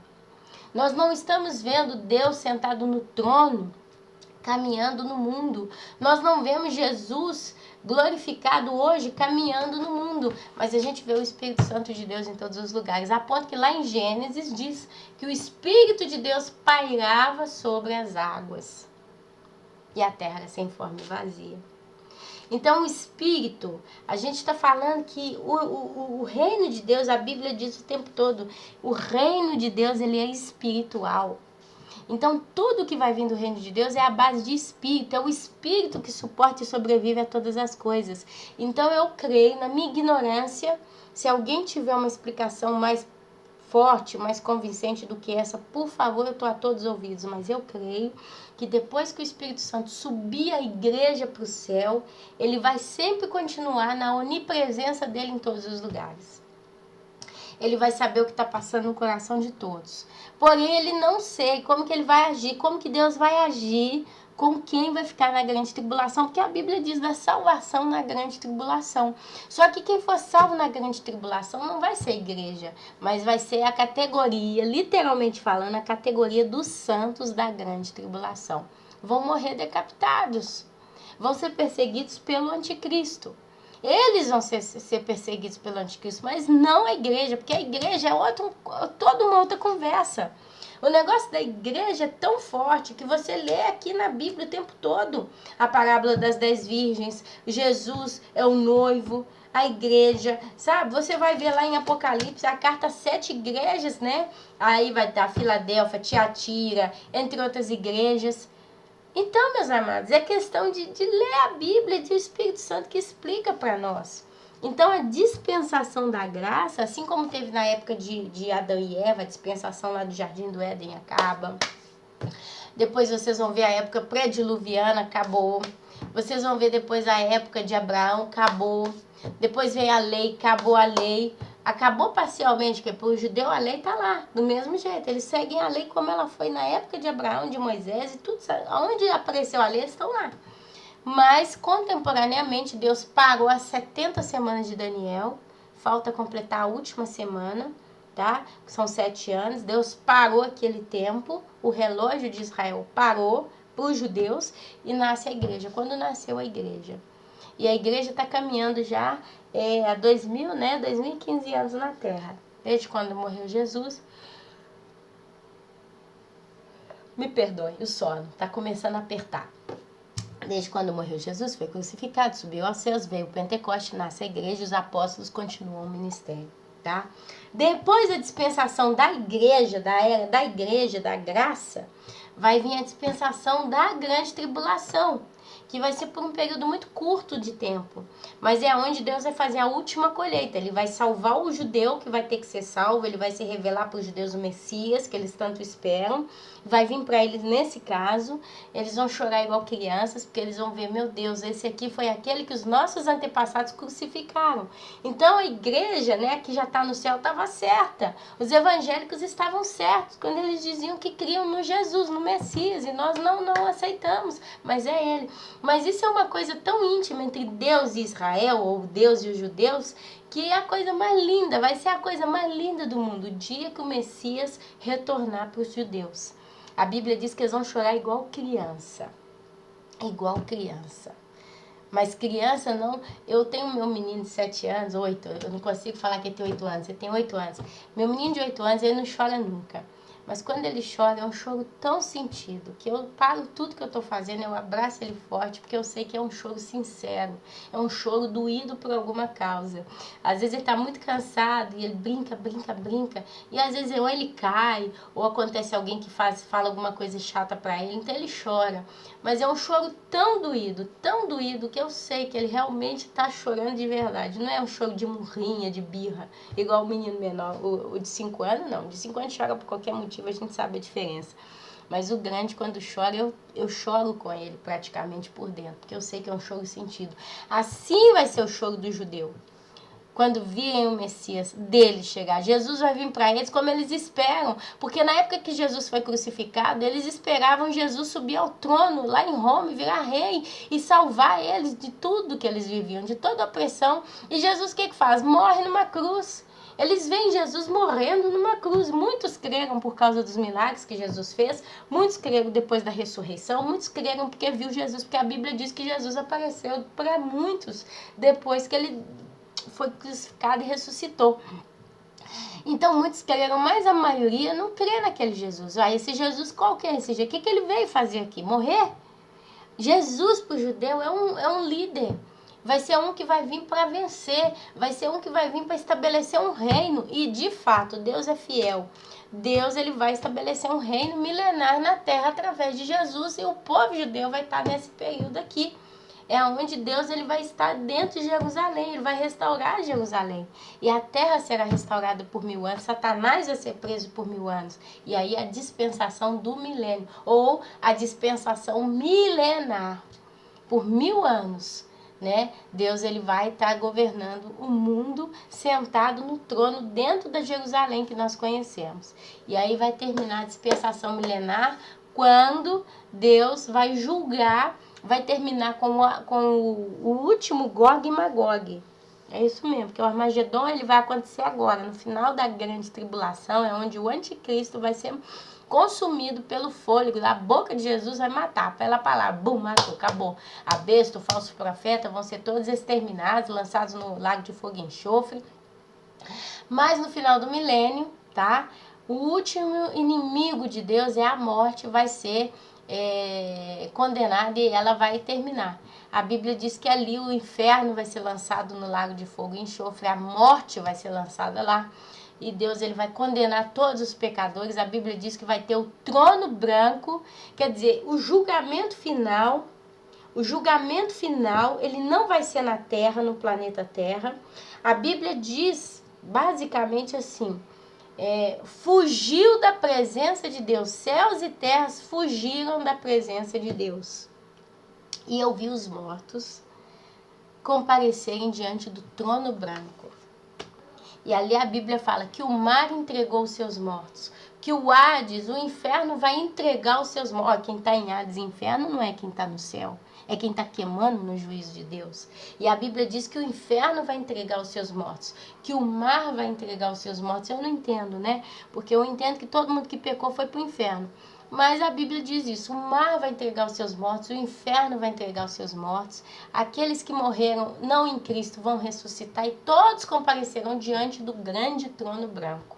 Nós não estamos vendo Deus sentado no trono, caminhando no mundo. Nós não vemos Jesus glorificado hoje caminhando no mundo, mas a gente vê o Espírito Santo de Deus em todos os lugares, a ponto que lá em Gênesis diz que o Espírito de Deus pairava sobre as águas e a terra era sem forma e vazia. Então, o Espírito, a gente está falando que o reino de Deus, a Bíblia diz o tempo todo, o reino de Deus, ele é espiritual. Então, tudo que vai vir do reino de Deus é a base de espírito, é o espírito que suporta e sobrevive a todas as coisas. Então, eu creio, na minha ignorância, se alguém tiver uma explicação mais forte, mais convincente do que essa, por favor, eu estou a todos os ouvidos, mas eu creio que depois que o Espírito Santo subir a igreja para o céu, ele vai sempre continuar na onipresença dele em todos os lugares. Ele vai saber o que está passando no coração de todos. Porém, ele não sei como que ele vai agir, como que Deus vai agir com quem vai ficar na grande tribulação, porque a Bíblia diz da salvação na grande tribulação. Só que quem for salvo na grande tribulação não vai ser a igreja, mas vai ser a categoria, literalmente falando, a categoria dos santos da grande tribulação. Vão morrer decapitados, vão ser perseguidos pelo anticristo. Eles vão ser perseguidos pelo anticristo, mas não a igreja, porque a igreja é toda uma outra conversa. O negócio da igreja é tão forte que você lê aqui na Bíblia o tempo todo. A parábola das 10 virgens, Jesus é o noivo, a igreja, sabe? Você vai ver lá em Apocalipse a carta às 7 igrejas, né? Aí vai estar Filadélfia, Tiatira, entre outras igrejas. Então, meus amados, é questão de ler a Bíblia e de o Espírito Santo que explica para nós. Então, a dispensação da graça, assim como teve na época de Adão e Eva, a dispensação lá do Jardim do Éden acaba. Depois vocês vão ver a época pré-diluviana, acabou. Vocês vão ver depois a época de Abraão, acabou. Depois veio a lei, acabou a lei. Acabou parcialmente, porque para o judeu a lei está lá, do mesmo jeito. Eles seguem a lei como ela foi na época de Abraão, de Moisés e tudo. Onde apareceu a lei, eles estão lá. Mas, contemporaneamente, Deus parou as 70 semanas de Daniel. Falta completar a última semana, tá? São 7 anos. Deus parou aquele tempo. O relógio de Israel parou para os judeus e nasce a igreja. Quando nasceu a igreja? E a igreja está caminhando já há 2015 anos na Terra. Desde quando morreu Jesus. Me perdoe, o sono está começando a apertar. Desde quando morreu Jesus, foi crucificado, subiu aos céus, veio o Pentecoste, nasce a igreja, os apóstolos continuam o ministério, tá? Depois da dispensação da igreja, da era da igreja, da graça, vai vir a dispensação da grande tribulação, que vai ser por um período muito curto de tempo, mas é onde Deus vai fazer a última colheita. Ele vai salvar o judeu que vai ter que ser salvo, ele vai se revelar para os judeus o Messias, que eles tanto esperam, vai vir para eles nesse caso, eles vão chorar igual crianças, porque eles vão ver, meu Deus, esse aqui foi aquele que os nossos antepassados crucificaram. Então a igreja, né, que já está no céu, estava certa, os evangélicos estavam certos, quando eles diziam que criam no Jesus, no Messias, e nós não aceitamos, mas é ele. Mas isso é uma coisa tão íntima entre Deus e Israel, ou Deus e os judeus, que é a coisa mais linda, vai ser a coisa mais linda do mundo, o dia que o Messias retornar para os judeus. A Bíblia diz que eles vão chorar igual criança. Igual criança. Mas criança não... Eu tenho meu menino de 7 anos, 8, eu não consigo falar que ele tem 8 anos, ele tem 8 anos. Meu menino de 8 anos, ele não chora nunca. Mas quando ele chora, é um choro tão sentido, que eu paro tudo que eu estou fazendo, eu abraço ele forte, porque eu sei que é um choro sincero, é um choro doído por alguma causa. Às vezes ele está muito cansado e ele brinca, e às vezes ou ele cai, ou acontece alguém que fala alguma coisa chata para ele, então ele chora. Mas é um choro tão doído, que eu sei que ele realmente está chorando de verdade. Não é um choro de murrinha, de birra, igual o menino menor, o de 5 anos, não. De 5 anos chora por qualquer motivo, a gente sabe a diferença. Mas o grande, quando chora, eu choro com ele praticamente por dentro, porque eu sei que é um choro sentido. Assim vai ser o choro do judeu. Quando virem o Messias dele chegar, Jesus vai vir para eles como eles esperam. Porque na época que Jesus foi crucificado, eles esperavam Jesus subir ao trono lá em Roma e virar rei e salvar eles de tudo que eles viviam, de toda a opressão. E Jesus o que faz? Morre numa cruz. Eles veem Jesus morrendo numa cruz. Muitos creram por causa dos milagres que Jesus fez. Muitos creram depois da ressurreição. Muitos creram porque viu Jesus. Porque a Bíblia diz que Jesus apareceu para muitos depois que ele foi crucificado e ressuscitou. Então muitos creram, mas a maioria não crê naquele Jesus. Esse Jesus qual que é esse Jesus? O que ele veio fazer aqui? Morrer? Jesus para o judeu é um líder. Vai ser um que vai vir para vencer. Vai ser um que vai vir para estabelecer um reino. E de fato, Deus é fiel. Deus ele vai estabelecer um reino milenar na terra através de Jesus. E o povo judeu vai estar nesse período aqui. É onde Deus ele vai estar dentro de Jerusalém. Ele vai restaurar Jerusalém. E a terra será restaurada por 1000 anos. Satanás vai ser preso por 1000 anos. E aí a dispensação do milênio. Ou a dispensação milenar. Por 1000 anos. Né? Deus ele vai estar governando o mundo sentado no trono dentro da Jerusalém que nós conhecemos. E aí vai terminar a dispensação milenar quando Deus vai julgar, vai terminar com o último Gog e Magog. É isso mesmo, porque o Armagedon ele vai acontecer agora, no final da grande tribulação, é onde o anticristo vai ser consumido pelo fôlego, a boca de Jesus vai matar, pela palavra, bum, matou, acabou. A besta, o falso profeta vão ser todos exterminados, lançados no lago de fogo e enxofre. Mas no final do milênio, tá? O último inimigo de Deus é a morte, vai ser condenada e ela vai terminar. A Bíblia diz que ali o inferno vai ser lançado no lago de fogo e enxofre, a morte vai ser lançada lá. E Deus ele vai condenar todos os pecadores. A Bíblia diz que vai ter o trono branco, quer dizer, o julgamento final. O julgamento final, ele não vai ser na Terra, no planeta Terra. A Bíblia diz basicamente assim, fugiu da presença de Deus. Céus e terras fugiram da presença de Deus. E eu vi os mortos comparecerem diante do trono branco. E ali a Bíblia fala que o mar entregou os seus mortos, que o Hades, o inferno, vai entregar os seus mortos. Quem está em Hades e inferno não é quem está no céu, é quem está queimando no juízo de Deus. E a Bíblia diz que o inferno vai entregar os seus mortos, que o mar vai entregar os seus mortos. Eu não entendo, né? Porque eu entendo que todo mundo que pecou foi para o inferno. Mas a Bíblia diz isso, o mar vai entregar os seus mortos, o inferno vai entregar os seus mortos, aqueles que morreram não em Cristo vão ressuscitar e todos comparecerão diante do grande trono branco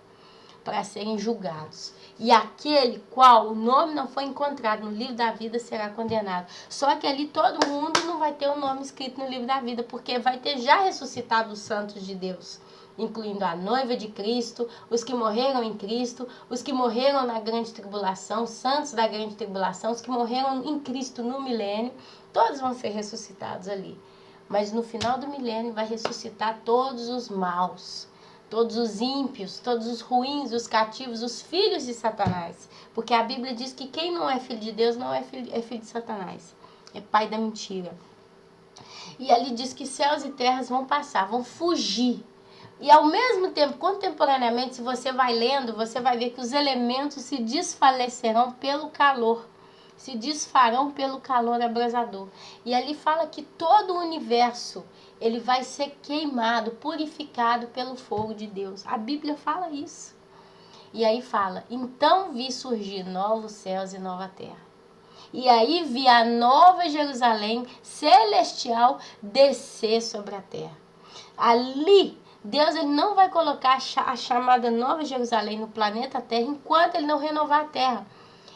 para serem julgados. E aquele qual o nome não foi encontrado no livro da vida será condenado. Só que ali todo mundo não vai ter o nome escrito no livro da vida, porque vai ter já ressuscitado os santos de Deus, incluindo a noiva de Cristo, os que morreram em Cristo, os que morreram na grande tribulação, os santos da grande tribulação, os que morreram em Cristo no milênio, todos vão ser ressuscitados ali. Mas no final do milênio vai ressuscitar todos os maus, todos os ímpios, todos os ruins, os cativos, os filhos de Satanás. Porque a Bíblia diz que quem não é filho de Deus não é filho de Satanás, é pai da mentira. E ali diz que céus e terras vão passar, vão fugir. E ao mesmo tempo, contemporaneamente, se você vai lendo, você vai ver que os elementos se desfalecerão pelo calor. Se desfarão pelo calor abrasador. E ali fala que todo o universo, ele vai ser queimado, purificado pelo fogo de Deus. A Bíblia fala isso. E aí fala, então vi surgir novos céus e nova terra. E aí vi a nova Jerusalém celestial descer sobre a terra. Ali Deus ele não vai colocar a chamada Nova Jerusalém no planeta Terra enquanto ele não renovar a Terra.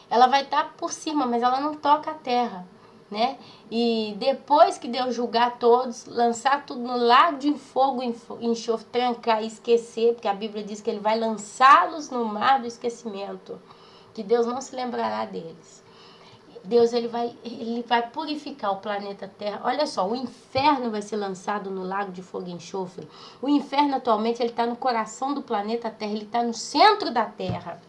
Ela vai estar por cima, mas ela não toca a Terra, né? E depois que Deus julgar todos, lançar tudo no lago de fogo, enxofre, trancar e esquecer, porque a Bíblia diz que ele vai lançá-los no mar do esquecimento, que Deus não se lembrará deles. Deus ele vai purificar o planeta Terra. Olha só, o inferno vai ser lançado no lago de fogo e enxofre. O inferno atualmente ele está no coração do planeta Terra, ele está no centro da Terra.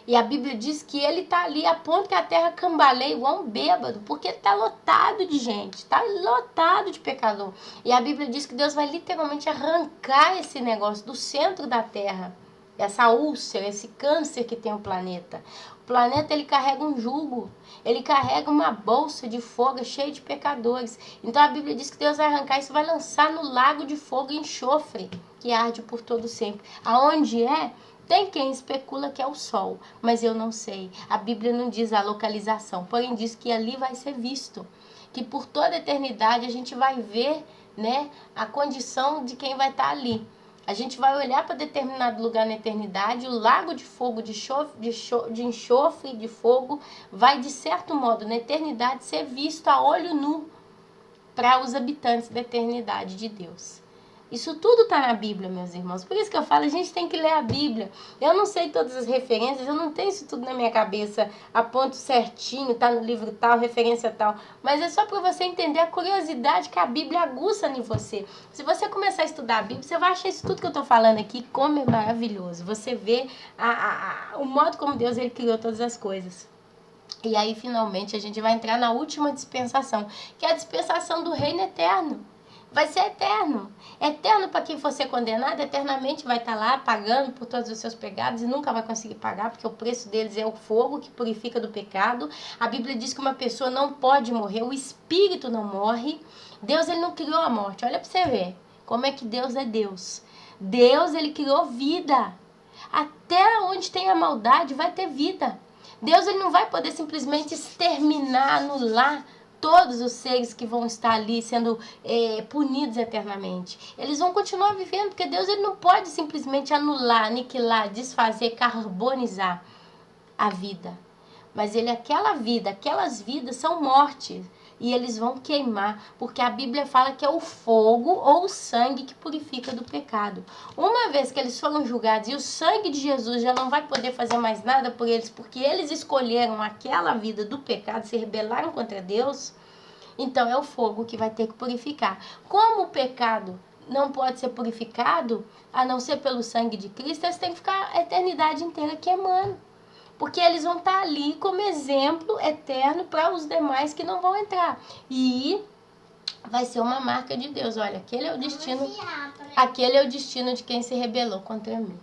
E a Bíblia diz que ele está ali a ponto que a Terra cambaleia igual um bêbado, porque está lotado de gente, está lotado de pecador. E a Bíblia diz que Deus vai literalmente arrancar esse negócio do centro da Terra, essa úlcera, esse câncer que tem o planeta. O planeta ele carrega um jugo, ele carrega uma bolsa de fogo cheia de pecadores. Então a Bíblia diz que Deus vai arrancar isso, vai lançar no lago de fogo e enxofre, que arde por todo sempre. Aonde é? Tem quem especula que é o sol, mas eu não sei. A Bíblia não diz a localização, porém diz que ali vai ser visto, que por toda a eternidade a gente vai ver, né, a condição de quem vai estar ali. A gente vai olhar para determinado lugar na eternidade, o lago de fogo, de enxofre, de fogo, vai de certo modo na eternidade ser visto a olho nu para os habitantes da eternidade de Deus. Isso tudo está na Bíblia, meus irmãos. Por isso que eu falo, a gente tem que ler a Bíblia. Eu não sei todas as referências, eu não tenho isso tudo na minha cabeça, a ponto certinho, tá no livro tal, referência tal. Mas é só para você entender a curiosidade que a Bíblia aguça em você. Se você começar a estudar a Bíblia, você vai achar isso tudo que eu estou falando aqui, como é maravilhoso. Você vê o modo como Deus ele criou todas as coisas. E aí, finalmente, a gente vai entrar na última dispensação, que é a dispensação do reino eterno. Vai ser eterno. Eterno para quem for ser condenado, eternamente vai estar lá pagando por todos os seus pecados e nunca vai conseguir pagar, porque o preço deles é o fogo que purifica do pecado. A Bíblia diz que uma pessoa não pode morrer, o espírito não morre. Deus ele não criou a morte. Olha para você ver como é que Deus é Deus. Deus ele criou vida. Até onde tem a maldade vai ter vida. Deus ele não vai poder simplesmente exterminar, anular todos os seres que vão estar ali sendo punidos eternamente. Eles vão continuar vivendo, porque Deus ele não pode simplesmente anular, aniquilar, desfazer, carbonizar a vida. Mas ele, aquela vida, aquelas vidas são mortes. E eles vão queimar, porque a Bíblia fala que é o fogo ou o sangue que purifica do pecado. Uma vez que eles foram julgados e o sangue de Jesus já não vai poder fazer mais nada por eles, porque eles escolheram aquela vida do pecado, se rebelaram contra Deus, então é o fogo que vai ter que purificar. Como o pecado não pode ser purificado, a não ser pelo sangue de Cristo, eles têm que ficar a eternidade inteira queimando. Porque eles vão estar ali como exemplo eterno para os demais que não vão entrar. E vai ser uma marca de Deus. Olha, aquele é o destino de quem se rebelou contra mim.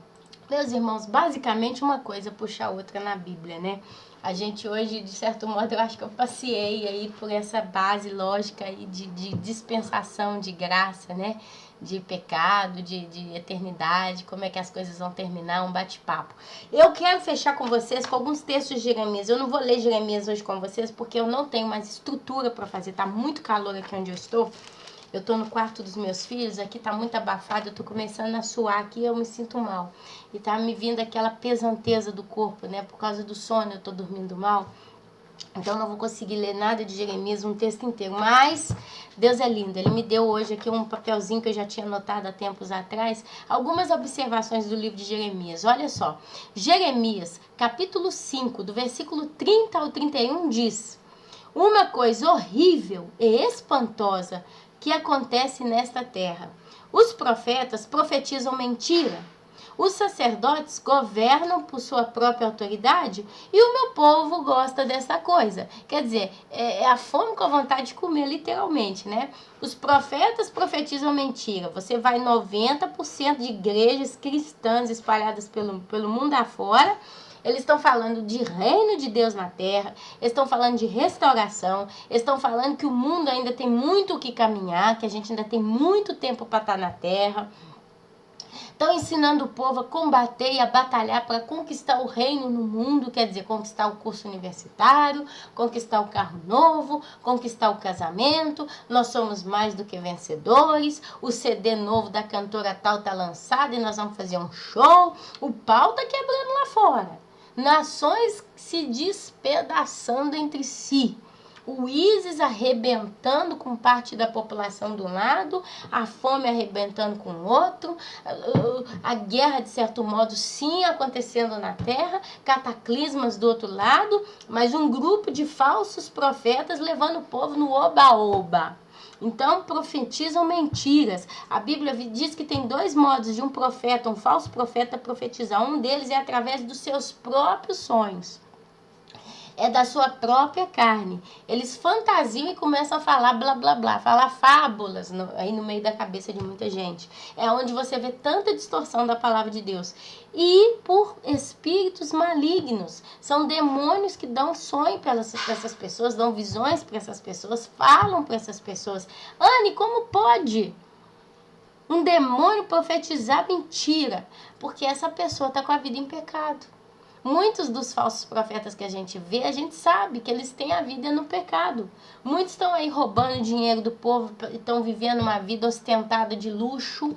Meus irmãos, basicamente uma coisa puxa a outra na Bíblia, né? A gente hoje, de certo modo, eu acho que eu passeei aí por essa base lógica aí de dispensação de graça, né? De pecado, de eternidade, como é que as coisas vão terminar, um bate-papo. Eu quero fechar com vocês com alguns textos de Jeremias. Eu não vou ler Jeremias hoje com vocês, porque eu não tenho mais estrutura para fazer. Tá muito calor aqui onde eu estou. Eu tô no quarto dos meus filhos, aqui tá muito abafado, eu tô começando a suar aqui e eu me sinto mal. E tá me vindo aquela pesanteza do corpo, né? Por causa do sono, eu tô dormindo mal. Então não vou conseguir ler nada de Jeremias, um texto inteiro. Mas Deus é lindo. Ele me deu hoje aqui um papelzinho que eu já tinha anotado há tempos atrás. Algumas observações do livro de Jeremias. Olha só. Jeremias, capítulo 5, do versículo 30 ao 31, diz: uma coisa horrível e espantosa que acontece nesta terra. Os profetas profetizam mentira. Os sacerdotes governam por sua própria autoridade e o meu povo gosta dessa coisa. Quer dizer, é a fome com a vontade de comer, literalmente, né? Os profetas profetizam mentira. Você vai 90% de igrejas cristãs espalhadas pelo mundo afora. Eles estão falando de reino de Deus na terra, eles estão falando de restauração, eles estão falando que o mundo ainda tem muito o que caminhar, que a gente ainda tem muito tempo para estar na terra. Estão ensinando o povo a combater e a batalhar para conquistar o reino no mundo, quer dizer, conquistar o curso universitário, conquistar o carro novo, conquistar o casamento. Nós somos mais do que vencedores. O CD novo da cantora tal tá lançado e nós vamos fazer um show. O pau tá quebrando lá fora. Nações se despedaçando entre si. O ISIS arrebentando com parte da população de um lado, a fome arrebentando com o outro, a guerra, de certo modo, sim, acontecendo na terra, cataclismas do outro lado, mas um grupo de falsos profetas levando o povo no oba-oba. Então, profetizam mentiras. A Bíblia diz que tem dois modos de um profeta, um falso profeta, profetizar. Um deles é através dos seus próprios sonhos. É da sua própria carne. Eles fantasiam e começam a falar blá blá blá, falar fábulas aí no meio da cabeça de muita gente. É onde você vê tanta distorção da palavra de Deus. E por espíritos malignos. São demônios que dão sonho para essas pessoas, dão visões para essas pessoas, falam para essas pessoas. Anne, como pode um demônio profetizar mentira? Porque essa pessoa está com a vida em pecado. Muitos dos falsos profetas que a gente vê, a gente sabe que eles têm a vida no pecado. Muitos estão aí roubando dinheiro do povo, estão vivendo uma vida ostentada de luxo.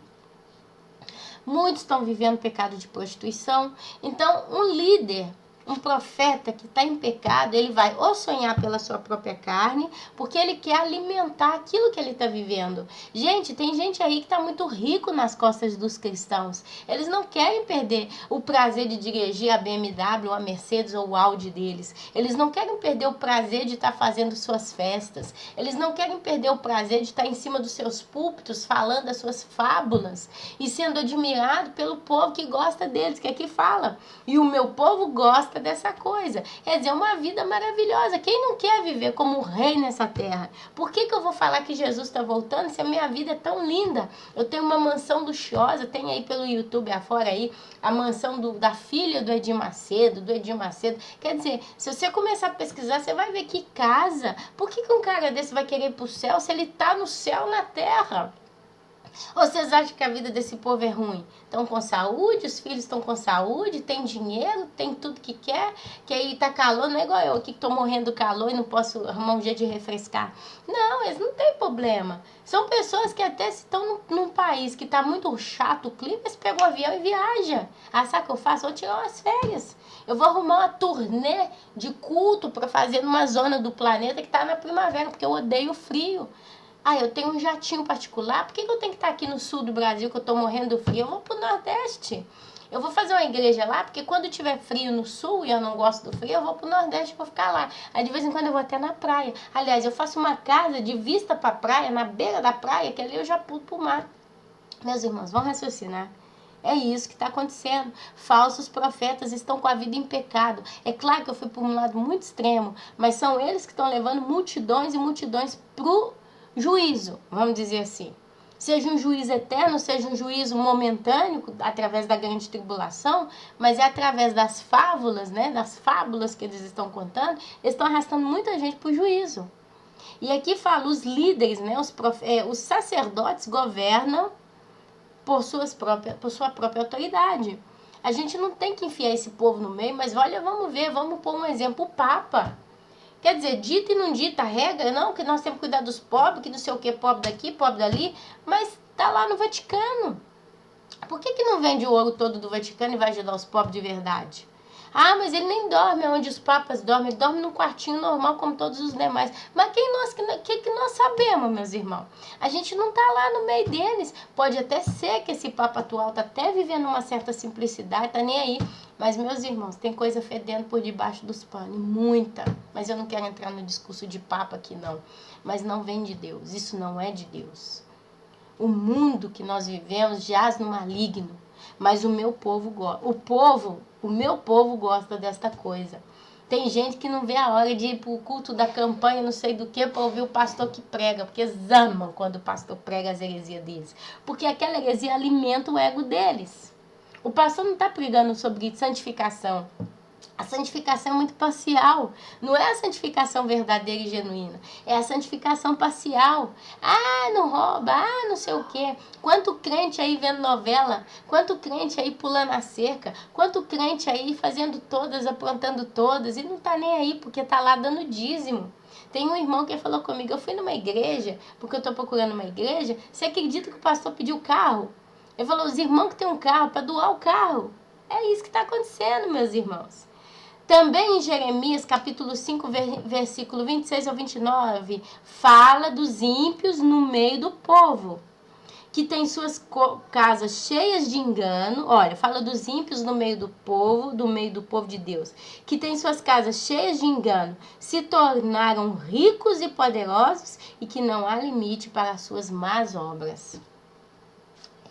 Muitos estão vivendo pecado de prostituição. Então, um líder, um profeta que está em pecado, ele vai ou sonhar pela sua própria carne, porque ele quer alimentar aquilo que ele está vivendo. Gente, tem gente aí que está muito rico nas costas dos cristãos. Eles não querem perder o prazer de dirigir a BMW, a Mercedes ou o Audi deles. Eles não querem perder o prazer de estar fazendo suas festas. Eles não querem perder o prazer de estar em cima dos seus púlpitos, falando as suas fábulas e sendo admirado pelo povo que gosta deles, que aqui fala. E o meu povo gosta dessa coisa. Quer dizer, uma vida maravilhosa. Quem não quer viver como rei nessa terra? Por que eu vou falar que Jesus está voltando se a minha vida é tão linda? Eu tenho uma mansão luxuosa, tem aí pelo YouTube afora aí, a mansão da filha do Edir Macedo, Quer dizer, se você começar a pesquisar, você vai ver que casa. Por que um cara desse vai querer ir pro céu se ele tá no céu na terra? Ou vocês acham que a vida desse povo é ruim? Estão com saúde, os filhos estão com saúde, tem dinheiro, tem tudo que quer, que aí tá calor, não é igual eu aqui que tô morrendo do calor e não posso arrumar um jeito de refrescar. Não, eles não têm problema. São pessoas que até se estão num país que tá muito chato o clima, eles pegam o avião e viajam. Ah, sabe o que eu faço? Eu vou tirar umas férias. Eu vou arrumar uma turnê de culto para fazer numa zona do planeta que tá na primavera, porque eu odeio o frio. Ah, eu tenho um jatinho particular, por que eu tenho que estar aqui no sul do Brasil, que eu tô morrendo do frio? Eu vou pro Nordeste. Eu vou fazer uma igreja lá, porque quando tiver frio no sul e eu não gosto do frio, eu vou pro Nordeste e vou ficar lá. Aí de vez em quando eu vou até na praia. Aliás, eu faço uma casa de vista pra praia, na beira da praia, que ali eu já pulo pro mar. Meus irmãos, vão raciocinar. É isso que está acontecendo. Falsos profetas estão com a vida em pecado. É claro que eu fui por um lado muito extremo, mas são eles que estão levando multidões e multidões pro juízo, vamos dizer assim. Seja um juízo eterno, seja um juízo momentâneo, através da grande tribulação, mas é através das fábulas, né, das fábulas que eles estão contando, eles estão arrastando muita gente para o juízo. E aqui fala, os líderes, né, os sacerdotes governam por sua própria autoridade. A gente não tem que enfiar esse povo no meio, mas olha, vamos ver, vamos pôr um exemplo, o Papa. Quer dizer, dita e não dita a regra, não, que nós temos que cuidar dos pobres, que não sei o que, pobre daqui, pobre dali, mas tá lá no Vaticano. Por que não vende o ouro todo do Vaticano e vai ajudar os pobres de verdade? Ah, mas ele nem dorme onde os papas dormem, ele dorme num quartinho normal como todos os demais. Mas que nós sabemos, meus irmãos? A gente não tá lá no meio deles. Pode até ser que esse papa atual tá até vivendo uma certa simplicidade, tá nem aí. Mas, meus irmãos, tem coisa fedendo por debaixo dos panos, muita. Mas eu não quero entrar no discurso de papa aqui, não. Mas não vem de Deus, isso não é de Deus. O mundo que nós vivemos jaz no maligno, mas o meu povo gosta. O meu povo gosta desta coisa. Tem gente que não vê a hora de ir pro culto da campanha, não sei do que, para ouvir o pastor que prega, porque eles amam quando o pastor prega as heresias deles. Porque aquela heresia alimenta o ego deles. O pastor não está pregando sobre santificação. A santificação é muito parcial. Não é a santificação verdadeira e genuína. É a santificação parcial. Ah, não rouba. Ah, não sei o quê. Quanto crente aí vendo novela. Quanto crente aí pulando a cerca. Quanto crente aí fazendo todas, aprontando todas. E não tá nem aí porque tá lá dando dízimo. Tem um irmão que falou comigo. Eu fui numa igreja, porque eu tô procurando uma igreja. Você acredita que o pastor pediu carro? Ele falou, os irmãos que têm um carro, para doar o carro. É isso que está acontecendo, meus irmãos. Também em Jeremias, capítulo 5, versículo 26 ao 29, fala dos ímpios no meio do povo, que tem suas casas cheias de engano. Olha, fala dos ímpios no meio do povo de Deus, que tem suas casas cheias de engano, se tornaram ricos e poderosos e que não há limite para as suas más obras.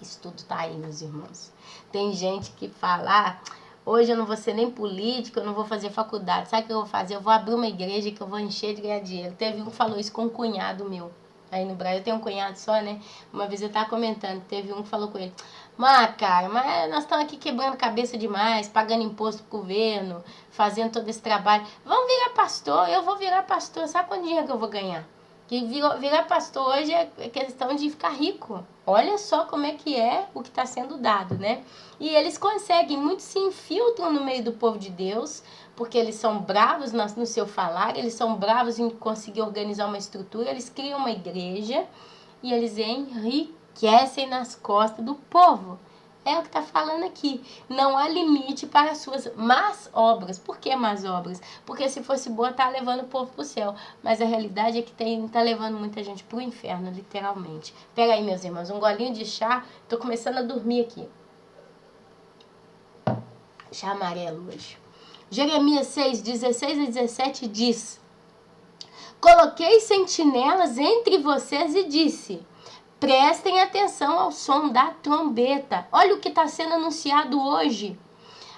Isso tudo tá aí, meus irmãos. Tem gente que fala, hoje eu não vou ser nem político, eu não vou fazer faculdade. Sabe o que eu vou fazer? Eu vou abrir uma igreja que eu vou encher de ganhar dinheiro. Teve um que falou isso com um cunhado meu. Aí no Brasil eu tenho um cunhado só, né? Uma vez eu tava comentando, teve um que falou com ele, cara, mas nós estamos aqui quebrando cabeça demais, pagando imposto pro governo, fazendo todo esse trabalho. Vamos virar pastor, eu vou virar pastor. Sabe quanto dinheiro que eu vou ganhar? Que virar pastor hoje é questão de ficar rico. Olha só como é que é o que está sendo dado, né? E eles conseguem, muitos se infiltram no meio do povo de Deus, porque eles são bravos no seu falar, eles são bravos em conseguir organizar uma estrutura, eles criam uma igreja e eles enriquecem nas costas do povo. É o que está falando aqui. Não há limite para as suas más obras. Por que más obras? Porque se fosse boa, tá levando o povo para o céu. Mas a realidade é que tá levando muita gente para o inferno, literalmente. Pega aí, meus irmãos, um golinho de chá. Tô começando a dormir aqui. Chá amarelo hoje. Jeremias 6, 16 a 17 diz: coloquei sentinelas entre vocês e disse: prestem atenção ao som da trombeta. Olha o que está sendo anunciado hoje.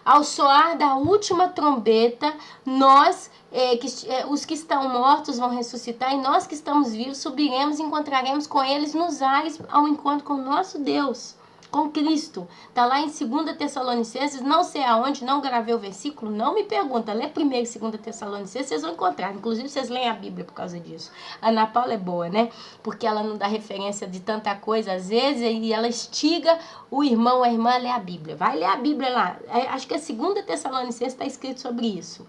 Ao soar da última trombeta, nós, os que estão mortos vão ressuscitar, e nós que estamos vivos subiremos e encontraremos com eles nos ares ao encontro com o nosso Deus, com Cristo. Está lá em 2 Tessalonicenses, não sei aonde, não gravei o versículo, não me pergunta. Lê 1 e 2 Tessalonicenses, vocês vão encontrar. Inclusive, vocês leem a Bíblia por causa disso. A Ana Paula é boa, né? Porque ela não dá referência de tanta coisa, às vezes, e ela instiga o irmão ou a irmã a ler a Bíblia. Vai ler a Bíblia lá. Acho que a 2 Tessalonicenses está escrito sobre isso.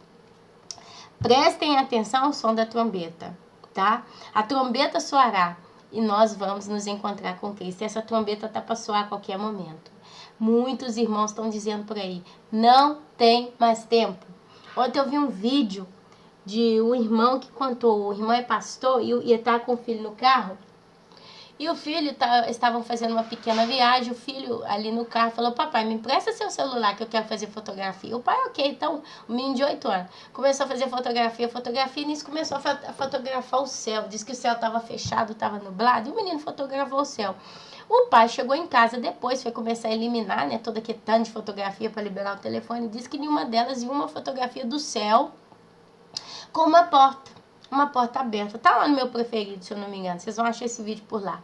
Prestem atenção ao som da trombeta, tá? A trombeta soará e nós vamos nos encontrar com Cristo. Essa trombeta está para soar a qualquer momento. Muitos irmãos estão dizendo por aí, não tem mais tempo. Ontem eu vi um vídeo de um irmão que contou, o irmão é pastor e está com o filho no carro. E o filho, estavam fazendo uma pequena viagem, o filho ali no carro falou: papai, me empresta seu celular que eu quero fazer fotografia. O pai, ok. Então, o menino de 8 anos começou a fazer fotografia, e nisso começou a fotografar o céu. Diz que o céu estava fechado, estava nublado, e o menino fotografou o céu. O pai chegou em casa depois, foi começar a eliminar, né, todo aquele tanto de fotografia para liberar o telefone, e disse que nenhuma delas viu uma fotografia do céu com uma porta aberta. Tá lá no meu preferido, se eu não me engano. Vocês vão achar esse vídeo por lá.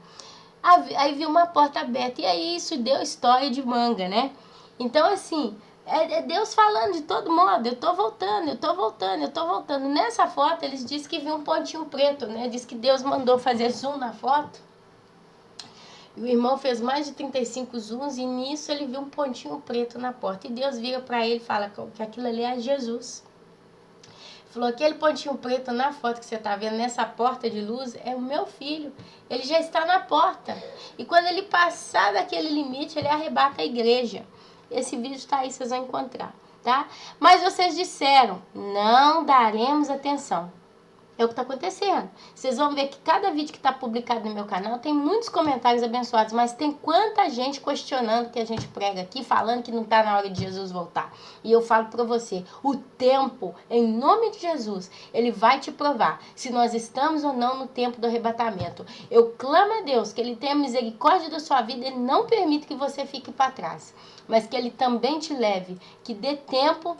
Aí viu uma porta aberta. E aí isso deu história de manga, né? Então, assim, é Deus falando de todo modo. Eu tô voltando. Nessa foto, eles dizem que viu um pontinho preto, né? Diz que Deus mandou fazer zoom na foto. E o irmão fez mais de 35 zooms e nisso ele viu um pontinho preto na porta. E Deus vira para ele e fala que aquilo ali é Jesus. Falou, aquele pontinho preto na foto que você está vendo nessa porta de luz é o meu filho. Ele já está na porta. E quando ele passar daquele limite, ele arrebata a igreja. Esse vídeo está aí, vocês vão encontrar, tá? Mas vocês disseram, não daremos atenção. É o que está acontecendo. Vocês vão ver que cada vídeo que está publicado no meu canal tem muitos comentários abençoados, mas tem quanta gente questionando o que a gente prega aqui, falando que não está na hora de Jesus voltar. E eu falo para você, o tempo, em nome de Jesus, ele vai te provar se nós estamos ou não no tempo do arrebatamento. Eu clamo a Deus que ele tenha misericórdia da sua vida, ele não permite que você fique para trás, mas que ele também te leve, que dê tempo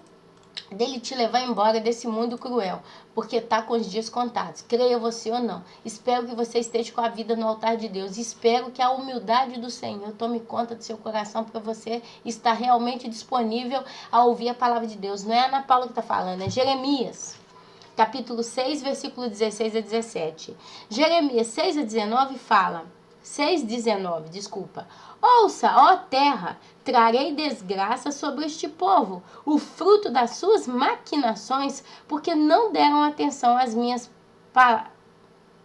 dele te levar embora desse mundo cruel, porque tá com os dias contados. Creia você ou não. Espero que você esteja com a vida no altar de Deus. Espero que a humildade do Senhor tome conta do seu coração para você estar realmente disponível a ouvir a palavra de Deus. Não é a Ana Paula que está falando, é Jeremias. Capítulo 6, versículo 16 a 17. Jeremias 6 a 19 fala... 6,19, desculpa. Ouça, ó terra, trarei desgraça sobre este povo, o fruto das suas maquinações, porque não deram atenção às minhas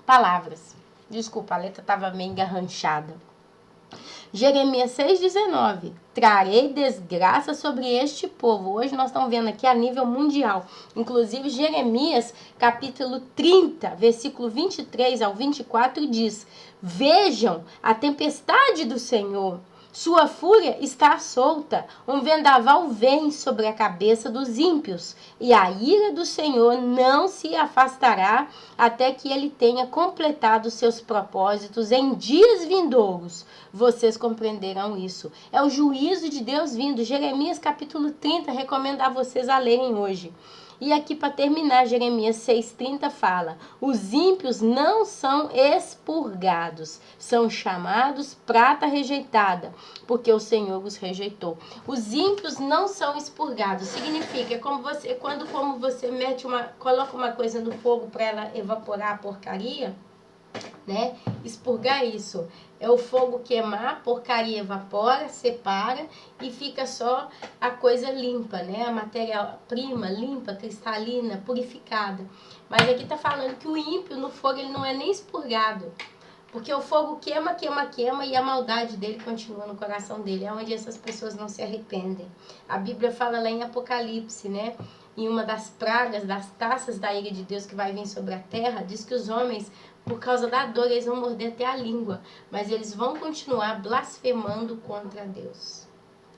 palavras. Desculpa, a letra estava meio engarranchada. Jeremias 6,19. Trarei desgraça sobre este povo. Hoje nós estamos vendo aqui a nível mundial. Inclusive, Jeremias, capítulo 30, versículo 23 ao 24, diz: vejam a tempestade do Senhor. Sua fúria está solta, um vendaval vem sobre a cabeça dos ímpios, e a ira do Senhor não se afastará até que ele tenha completado seus propósitos em dias vindouros. Vocês compreenderão isso. É o juízo de Deus vindo. Jeremias capítulo 30, recomendo a vocês a lerem hoje. E aqui para terminar, Jeremias 6,30 fala: os ímpios não são expurgados, são chamados prata rejeitada, porque o Senhor os rejeitou. Os ímpios não são expurgados, significa como você coloca uma coisa no fogo para ela evaporar a porcaria, né? Expurgar isso. É o fogo queimar, a porcaria evapora, separa e fica só a coisa limpa, né? A matéria-prima limpa, cristalina, purificada. Mas aqui tá falando que o ímpio no fogo ele não é nem expurgado. Porque o fogo queima, queima, queima e a maldade dele continua no coração dele. É onde essas pessoas não se arrependem. A Bíblia fala lá em Apocalipse, né? Em uma das pragas, das taças da ira de Deus que vai vir sobre a terra, diz que os homens, por causa da dor, eles vão morder até a língua. Mas eles vão continuar blasfemando contra Deus.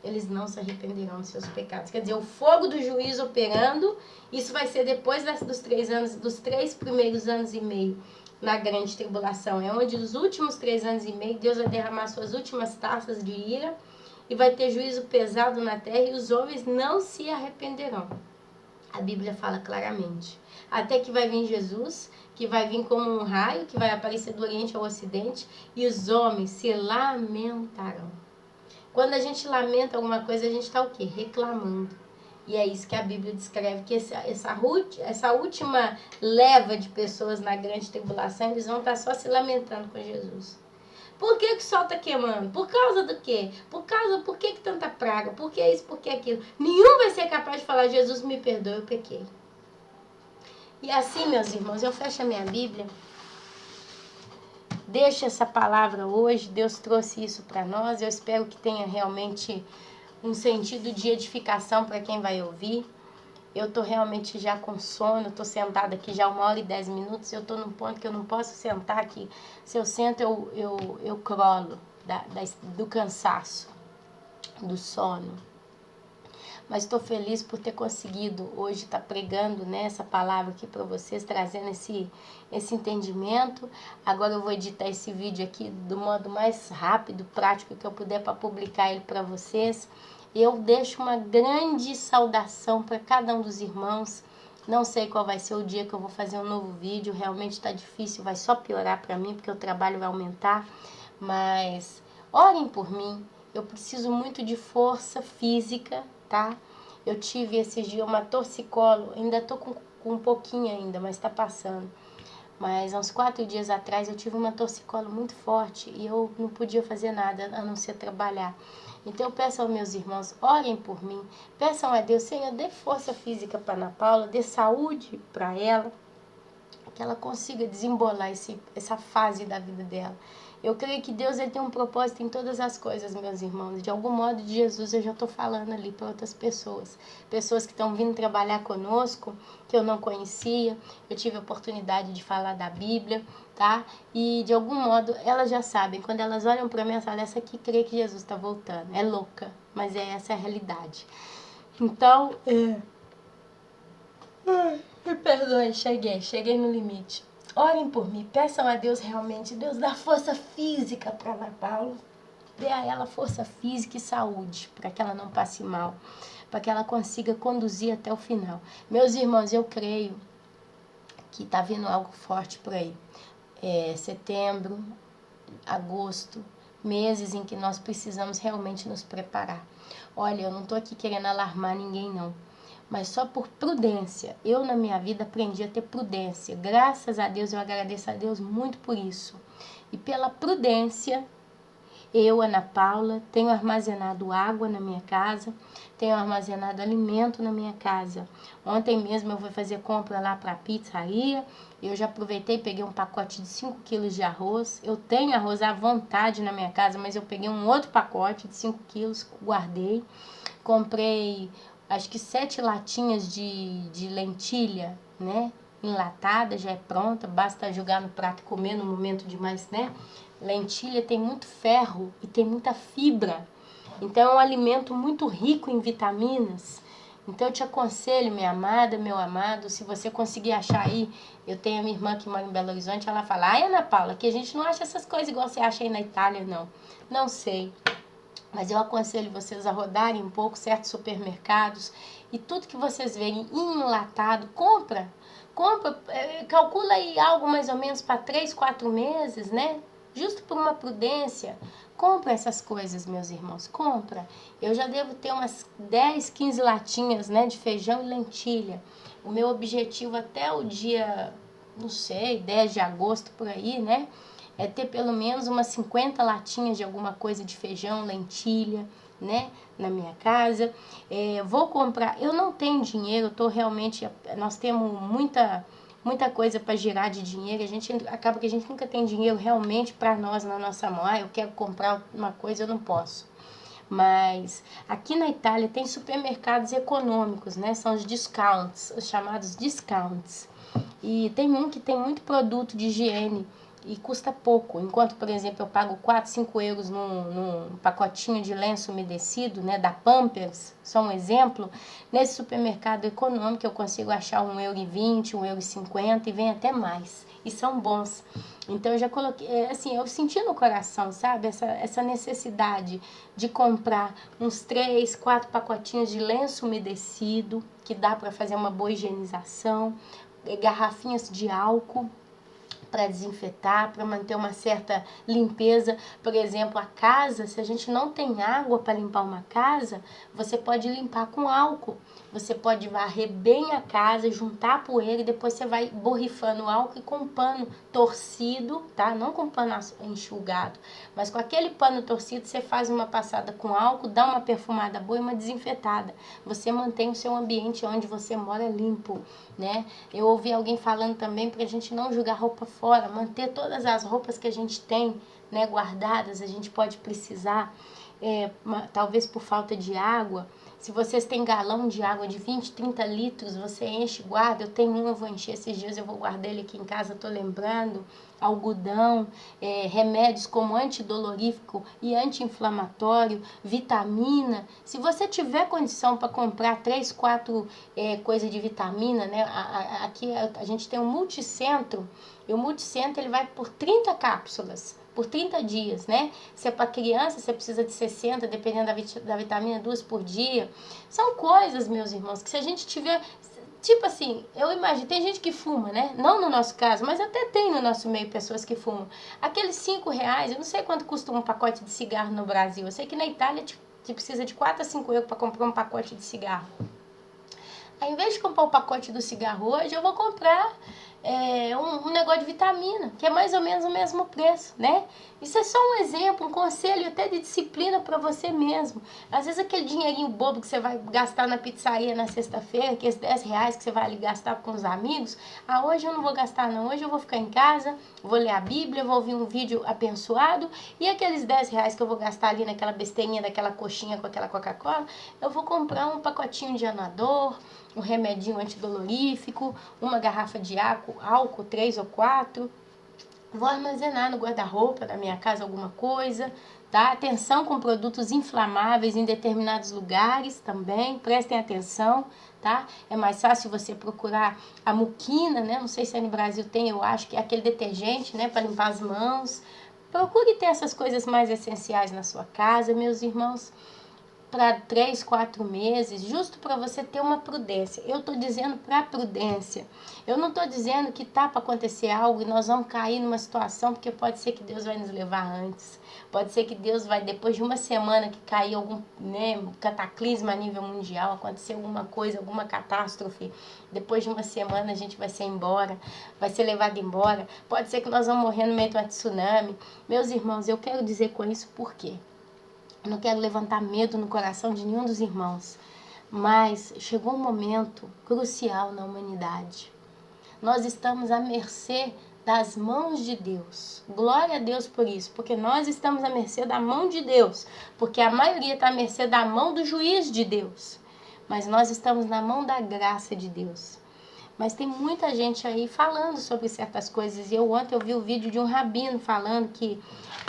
Eles não se arrependerão dos seus pecados. Quer dizer, o fogo do juízo operando, isso vai ser depois dos 3 anos, dos 3 primeiros anos e meio na grande tribulação. É onde os últimos 3 anos e meio, Deus vai derramar suas últimas taças de ira e vai ter juízo pesado na terra e os homens não se arrependerão. A Bíblia fala claramente. Até que vai vir Jesus, que vai vir como um raio, que vai aparecer do Oriente ao Ocidente e os homens se lamentarão. Quando a gente lamenta alguma coisa, a gente está o quê? Reclamando. E é isso que a Bíblia descreve, que essa última leva de pessoas na grande tribulação, eles vão estar só se lamentando com Jesus. Por que o sol está queimando? Por causa do quê? Por que tanta praga? Por que isso? Por que aquilo? Nenhum vai ser capaz de falar, Jesus me perdoe, eu pequei. E assim, meus irmãos, eu fecho a minha Bíblia. Deixa essa palavra hoje, Deus trouxe isso para nós, eu espero que tenha realmente um sentido de edificação para quem vai ouvir. Eu estou realmente já com sono, estou sentada aqui já 1h10, eu estou num ponto que eu não posso sentar aqui. Se eu sento, eu crolo do cansaço, do sono. Mas estou feliz por ter conseguido hoje estar pregando, né, essa palavra aqui para vocês, trazendo esse entendimento. Agora eu vou editar esse vídeo aqui do modo mais rápido, prático que eu puder para publicar ele para vocês. Eu deixo uma grande saudação para cada um dos irmãos. Não sei qual vai ser o dia que eu vou fazer um novo vídeo, realmente está difícil, vai só piorar para mim, porque o trabalho vai aumentar. Mas orem por mim, eu preciso muito de força física, tá? Eu tive esses dias uma torcicolo, ainda tô com um pouquinho ainda, mas tá passando. Mas há uns 4 dias atrás eu tive uma torcicolo muito forte e eu não podia fazer nada a não ser trabalhar. Então eu peço aos meus irmãos, orem por mim, peçam a Deus, Senhor, dê força física para Ana Paula, dê saúde para ela, que ela consiga desembolar essa fase da vida dela. Eu creio que Deus ele tem um propósito em todas as coisas, meus irmãos. De algum modo, de Jesus eu já estou falando ali para outras pessoas. Pessoas que estão vindo trabalhar conosco, que eu não conhecia. Eu tive a oportunidade de falar da Bíblia, tá? E de algum modo, elas já sabem. Quando elas olham para mim, elas falam, essa aqui crê que Jesus está voltando. É louca, mas essa é a realidade. Então, me perdoe, cheguei no limite. Orem por mim, peçam a Deus realmente, Deus dá força física para Ana Paula, dê a ela força física e saúde, para que ela não passe mal, para que ela consiga conduzir até o final. Meus irmãos, eu creio que está vindo algo forte por aí. Setembro, agosto, meses em que nós precisamos realmente nos preparar. Olha, eu não estou aqui querendo alarmar ninguém, não. Mas só por prudência. Eu, na minha vida, aprendi a ter prudência. Graças a Deus, eu agradeço a Deus muito por isso. E pela prudência, eu, Ana Paula, tenho armazenado água na minha casa, tenho armazenado alimento na minha casa. Ontem mesmo eu fui fazer compra lá para a pizzaria. Eu já aproveitei e peguei um pacote de 5 quilos de arroz. Eu tenho arroz à vontade na minha casa, mas eu peguei um outro pacote de 5 quilos, guardei. Comprei acho que 7 latinhas de lentilha, né? Enlatada, já é pronta, basta jogar no prato e comer no momento de mais, né? Lentilha tem muito ferro e tem muita fibra. Então é um alimento muito rico em vitaminas. Então eu te aconselho, minha amada, meu amado, se você conseguir achar aí, eu tenho a minha irmã que mora em Belo Horizonte, ela fala, ai Ana Paula, que a gente não acha essas coisas igual você acha aí na Itália, não. Não sei. Mas eu aconselho vocês a rodarem um pouco certos supermercados e tudo que vocês verem enlatado, compra, calcula aí algo mais ou menos para 3, 4 meses, né? Justo por uma prudência. Compra essas coisas, meus irmãos, compra. Eu já devo ter umas 10, 15 latinhas, né, de feijão e lentilha. O meu objetivo até o dia, não sei, 10 de agosto por aí, né? É ter pelo menos umas 50 latinhas de alguma coisa de feijão, lentilha, né, na minha casa. Vou comprar, eu não tenho dinheiro, nós temos muita coisa para girar de dinheiro, acaba que a gente nunca tem dinheiro realmente para nós na nossa mão. Ah, eu quero comprar uma coisa, eu não posso. Mas aqui na Itália tem supermercados econômicos, né? São os discounts, os chamados discounts. E tem um que tem muito produto de higiene e custa pouco. Enquanto, por exemplo, eu pago 4, 5 euros num pacotinho de lenço umedecido, né, da Pampers, só um exemplo, nesse supermercado econômico eu consigo achar €1,20, €1,50 e vem até mais. E são bons. Então eu já coloquei, assim, eu senti no coração, sabe, essa necessidade de comprar uns 3, 4 pacotinhos de lenço umedecido, que dá para fazer uma boa higienização, garrafinhas de álcool para desinfetar, para manter uma certa limpeza. Por exemplo, a casa, se a gente não tem água para limpar uma casa, você pode limpar com álcool. Você pode varrer bem a casa, juntar a poeira e depois você vai borrifando o álcool e com um pano torcido, tá? Não com pano enxugado, mas com aquele pano torcido você faz uma passada com álcool, dá uma perfumada boa e uma desinfetada. Você mantém o seu ambiente onde você mora limpo, né? Eu ouvi alguém falando também para a gente não jogar roupa fora, manter todas as roupas que a gente tem, né, guardadas, a gente pode precisar, talvez por falta de água. Se vocês têm galão de água de 20, 30 litros, você enche e guarda. Eu tenho um, eu vou encher esses dias, eu vou guardar ele aqui em casa, tô lembrando. Algodão, remédios como antidolorífico e anti-inflamatório, vitamina. Se você tiver condição para comprar 3, 4 coisas de vitamina, né? Aqui a gente tem um multicentro, e o multicentro ele vai por 30 cápsulas. Por 30 dias, né? Se é para criança, você precisa de 60, dependendo da vitamina, 2 por dia. São coisas, meus irmãos, que se a gente tiver... Tipo assim, eu imagino, tem gente que fuma, né? Não no nosso caso, mas até tem no nosso meio pessoas que fumam. Aqueles R$5, eu não sei quanto custa um pacote de cigarro no Brasil. Eu sei que na Itália você precisa de 4 a 5 euros para comprar um pacote de cigarro. Ao invés de comprar o pacote do cigarro hoje, eu vou comprar um negócio de vitamina, que é mais ou menos o mesmo preço, né? Isso é só um exemplo, um conselho até de disciplina para você mesmo. Às vezes aquele dinheirinho bobo que você vai gastar na pizzaria na sexta-feira, aqueles R$10 que você vai ali gastar com os amigos, hoje eu não vou gastar não, hoje eu vou ficar em casa, vou ler a Bíblia, vou ouvir um vídeo abençoado, e aqueles R$10 que eu vou gastar ali naquela besteirinha, daquela coxinha com aquela Coca-Cola, eu vou comprar um pacotinho de Anador, um remedinho antidolorífico, uma garrafa de álcool 3 ou 4. Vou armazenar no guarda-roupa da minha casa alguma coisa, tá? Atenção com produtos inflamáveis em determinados lugares também, prestem atenção, tá? É mais fácil você procurar a muquina, né? Não sei se aí no Brasil tem, eu acho que é aquele detergente, né, para limpar as mãos. Procure ter essas coisas mais essenciais na sua casa, meus irmãos, para 3, 4 meses, justo para você ter uma prudência. Eu estou dizendo para prudência. Eu não estou dizendo que tá para acontecer algo e nós vamos cair numa situação, porque pode ser que Deus vai nos levar antes. Pode ser que Deus vai, depois de uma semana que cair algum, né, cataclisma a nível mundial, acontecer alguma coisa, alguma catástrofe, depois de uma semana a gente vai ser embora, vai ser levado embora. Pode ser que nós vamos morrer no meio de uma tsunami. Meus irmãos, eu quero dizer com isso por quê? Eu não quero levantar medo no coração de nenhum dos irmãos, mas chegou um momento crucial na humanidade. Nós estamos à mercê das mãos de Deus. Glória a Deus por isso, porque nós estamos à mercê da mão de Deus, porque a maioria está à mercê da mão do juiz de Deus, mas nós estamos na mão da graça de Deus. Mas tem muita gente aí falando sobre certas coisas. E ontem eu vi o vídeo de um rabino falando que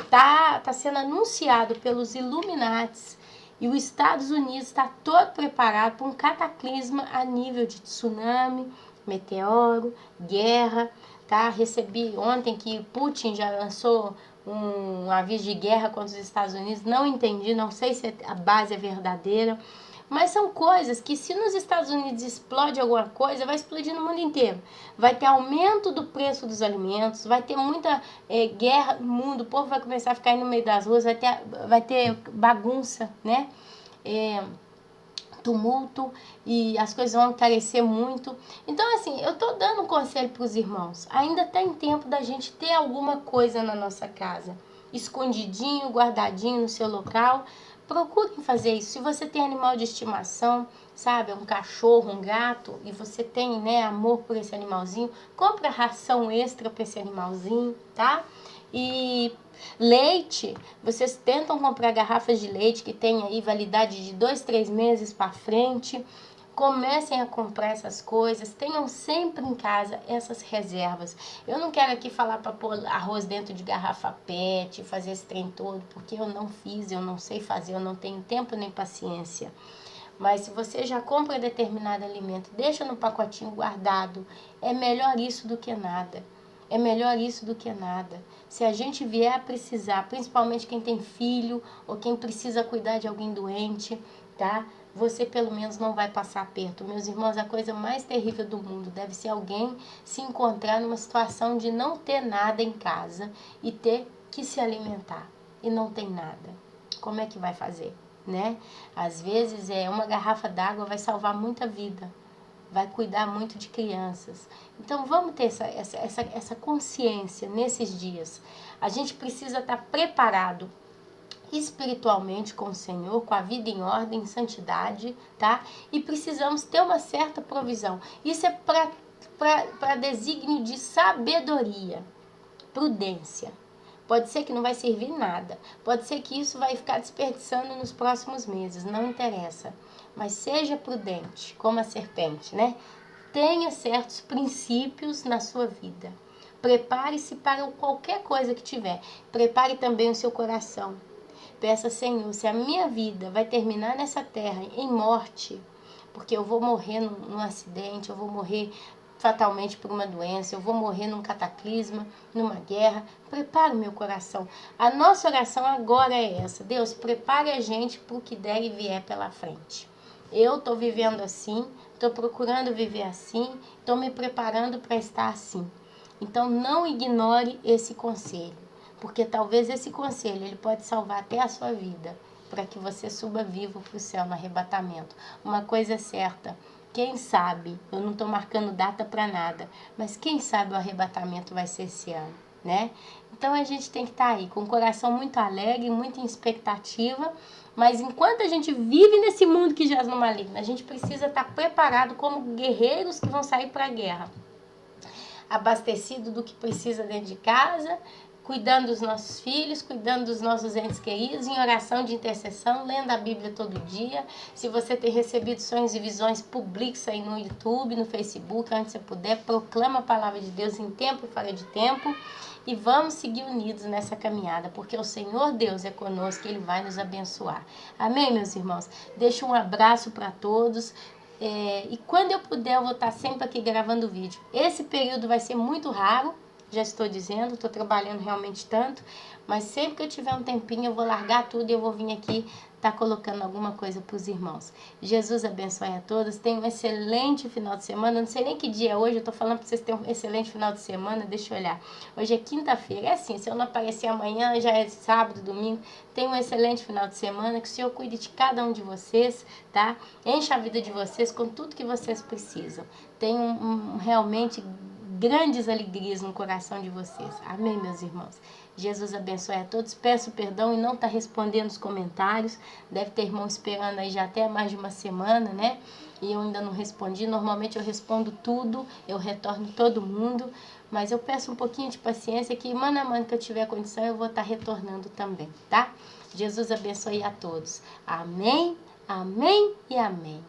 tá sendo anunciado pelos Illuminatis e os Estados Unidos está todo preparado para um cataclisma a nível de tsunami, meteoro, guerra, tá? Recebi ontem que Putin já lançou um aviso de guerra contra os Estados Unidos. Não entendi, não sei se a base é verdadeira. Mas são coisas que, se nos Estados Unidos explode alguma coisa, vai explodir no mundo inteiro. Vai ter aumento do preço dos alimentos, vai ter muita guerra no mundo, o povo vai começar a ficar aí no meio das ruas, vai ter bagunça, né? Tumulto, e as coisas vão encarecer muito. Então, assim, eu tô dando um conselho para os irmãos. Ainda tem tempo da gente ter alguma coisa na nossa casa, escondidinho, guardadinho no seu local. Procurem fazer isso. Se você tem animal de estimação, sabe, um cachorro, um gato, e você tem, né, amor por esse animalzinho, compra ração extra para esse animalzinho, tá? E leite, vocês tentam comprar garrafas de leite que tem aí validade de 2, 3 meses para frente. Comecem a comprar essas coisas, tenham sempre em casa essas reservas. Eu não quero aqui falar para pôr arroz dentro de garrafa PET, fazer esse trem todo, porque eu não fiz, eu não sei fazer, eu não tenho tempo nem paciência. Mas se você já compra determinado alimento, deixa no pacotinho guardado, é melhor isso do que nada. É melhor isso do que nada. Se a gente vier a precisar, principalmente quem tem filho ou quem precisa cuidar de alguém doente, tá? Você pelo menos não vai passar aperto. Meus irmãos, a coisa mais terrível do mundo deve ser alguém se encontrar numa situação de não ter nada em casa e ter que se alimentar e não tem nada. Como é que vai fazer, né? Às vezes uma garrafa d'água vai salvar muita vida, vai cuidar muito de crianças. Então vamos ter essa consciência nesses dias. A gente precisa estar preparado espiritualmente com o Senhor, com a vida em ordem, em santidade, tá? E precisamos ter uma certa provisão. Isso é para desígnio de sabedoria, prudência. Pode ser que não vai servir nada. Pode ser que isso vai ficar desperdiçando nos próximos meses. Não interessa. Mas seja prudente, como a serpente, né? Tenha certos princípios na sua vida. Prepare-se para qualquer coisa que tiver. Prepare também o seu coração. Peça, Senhor, se a minha vida vai terminar nessa terra em morte, porque eu vou morrer num acidente, eu vou morrer fatalmente por uma doença, eu vou morrer num cataclisma, numa guerra, prepare o meu coração. A nossa oração agora é essa: Deus, prepare a gente para o que der e vier pela frente. Eu estou vivendo assim, estou procurando viver assim, estou me preparando para estar assim. Então não ignore esse conselho, porque talvez esse conselho ele pode salvar até a sua vida, para que você suba vivo para o céu no arrebatamento. Uma coisa é certa, quem sabe, eu não estou marcando data para nada, mas quem sabe o arrebatamento vai ser esse ano, né? Então a gente tem que estar aí com o coração muito alegre, muito em expectativa, mas enquanto a gente vive nesse mundo que jaz no maligno, a gente precisa estar preparado como guerreiros que vão sair para a guerra, abastecido do que precisa dentro de casa, cuidando dos nossos filhos, cuidando dos nossos entes queridos, em oração de intercessão, lendo a Bíblia todo dia. Se você tem recebido sonhos e visões, publique isso aí no YouTube, no Facebook, onde você puder, proclama a palavra de Deus em tempo e fora de tempo. E vamos seguir unidos nessa caminhada, porque o Senhor Deus é conosco e Ele vai nos abençoar. Amém, meus irmãos? Deixo um abraço para todos. E quando eu puder, eu vou estar sempre aqui gravando vídeo. Esse período vai ser muito raro, já estou dizendo, estou trabalhando realmente tanto, mas sempre que eu tiver um tempinho eu vou largar tudo e eu vou vir aqui estar colocando alguma coisa para os irmãos. Jesus abençoe a todos, tenham um excelente final de semana, não sei nem que dia é hoje, eu estou falando para vocês terem um excelente final de semana, deixa eu olhar. Hoje é quinta-feira, é assim, se eu não aparecer amanhã, já é sábado, domingo, tenham um excelente final de semana, que o Senhor cuide de cada um de vocês, tá? Encha a vida de vocês com tudo que vocês precisam. Tenham realmente grandes alegrias no coração de vocês. Amém, meus irmãos? Jesus abençoe a todos. Peço perdão e não está respondendo os comentários. Deve ter irmão esperando aí já até mais de uma semana, né? E eu ainda não respondi. Normalmente eu respondo tudo, eu retorno todo mundo. Mas eu peço um pouquinho de paciência que, mano a mano que eu tiver condição, eu vou estar retornando também, tá? Jesus abençoe a todos. Amém, amém e amém.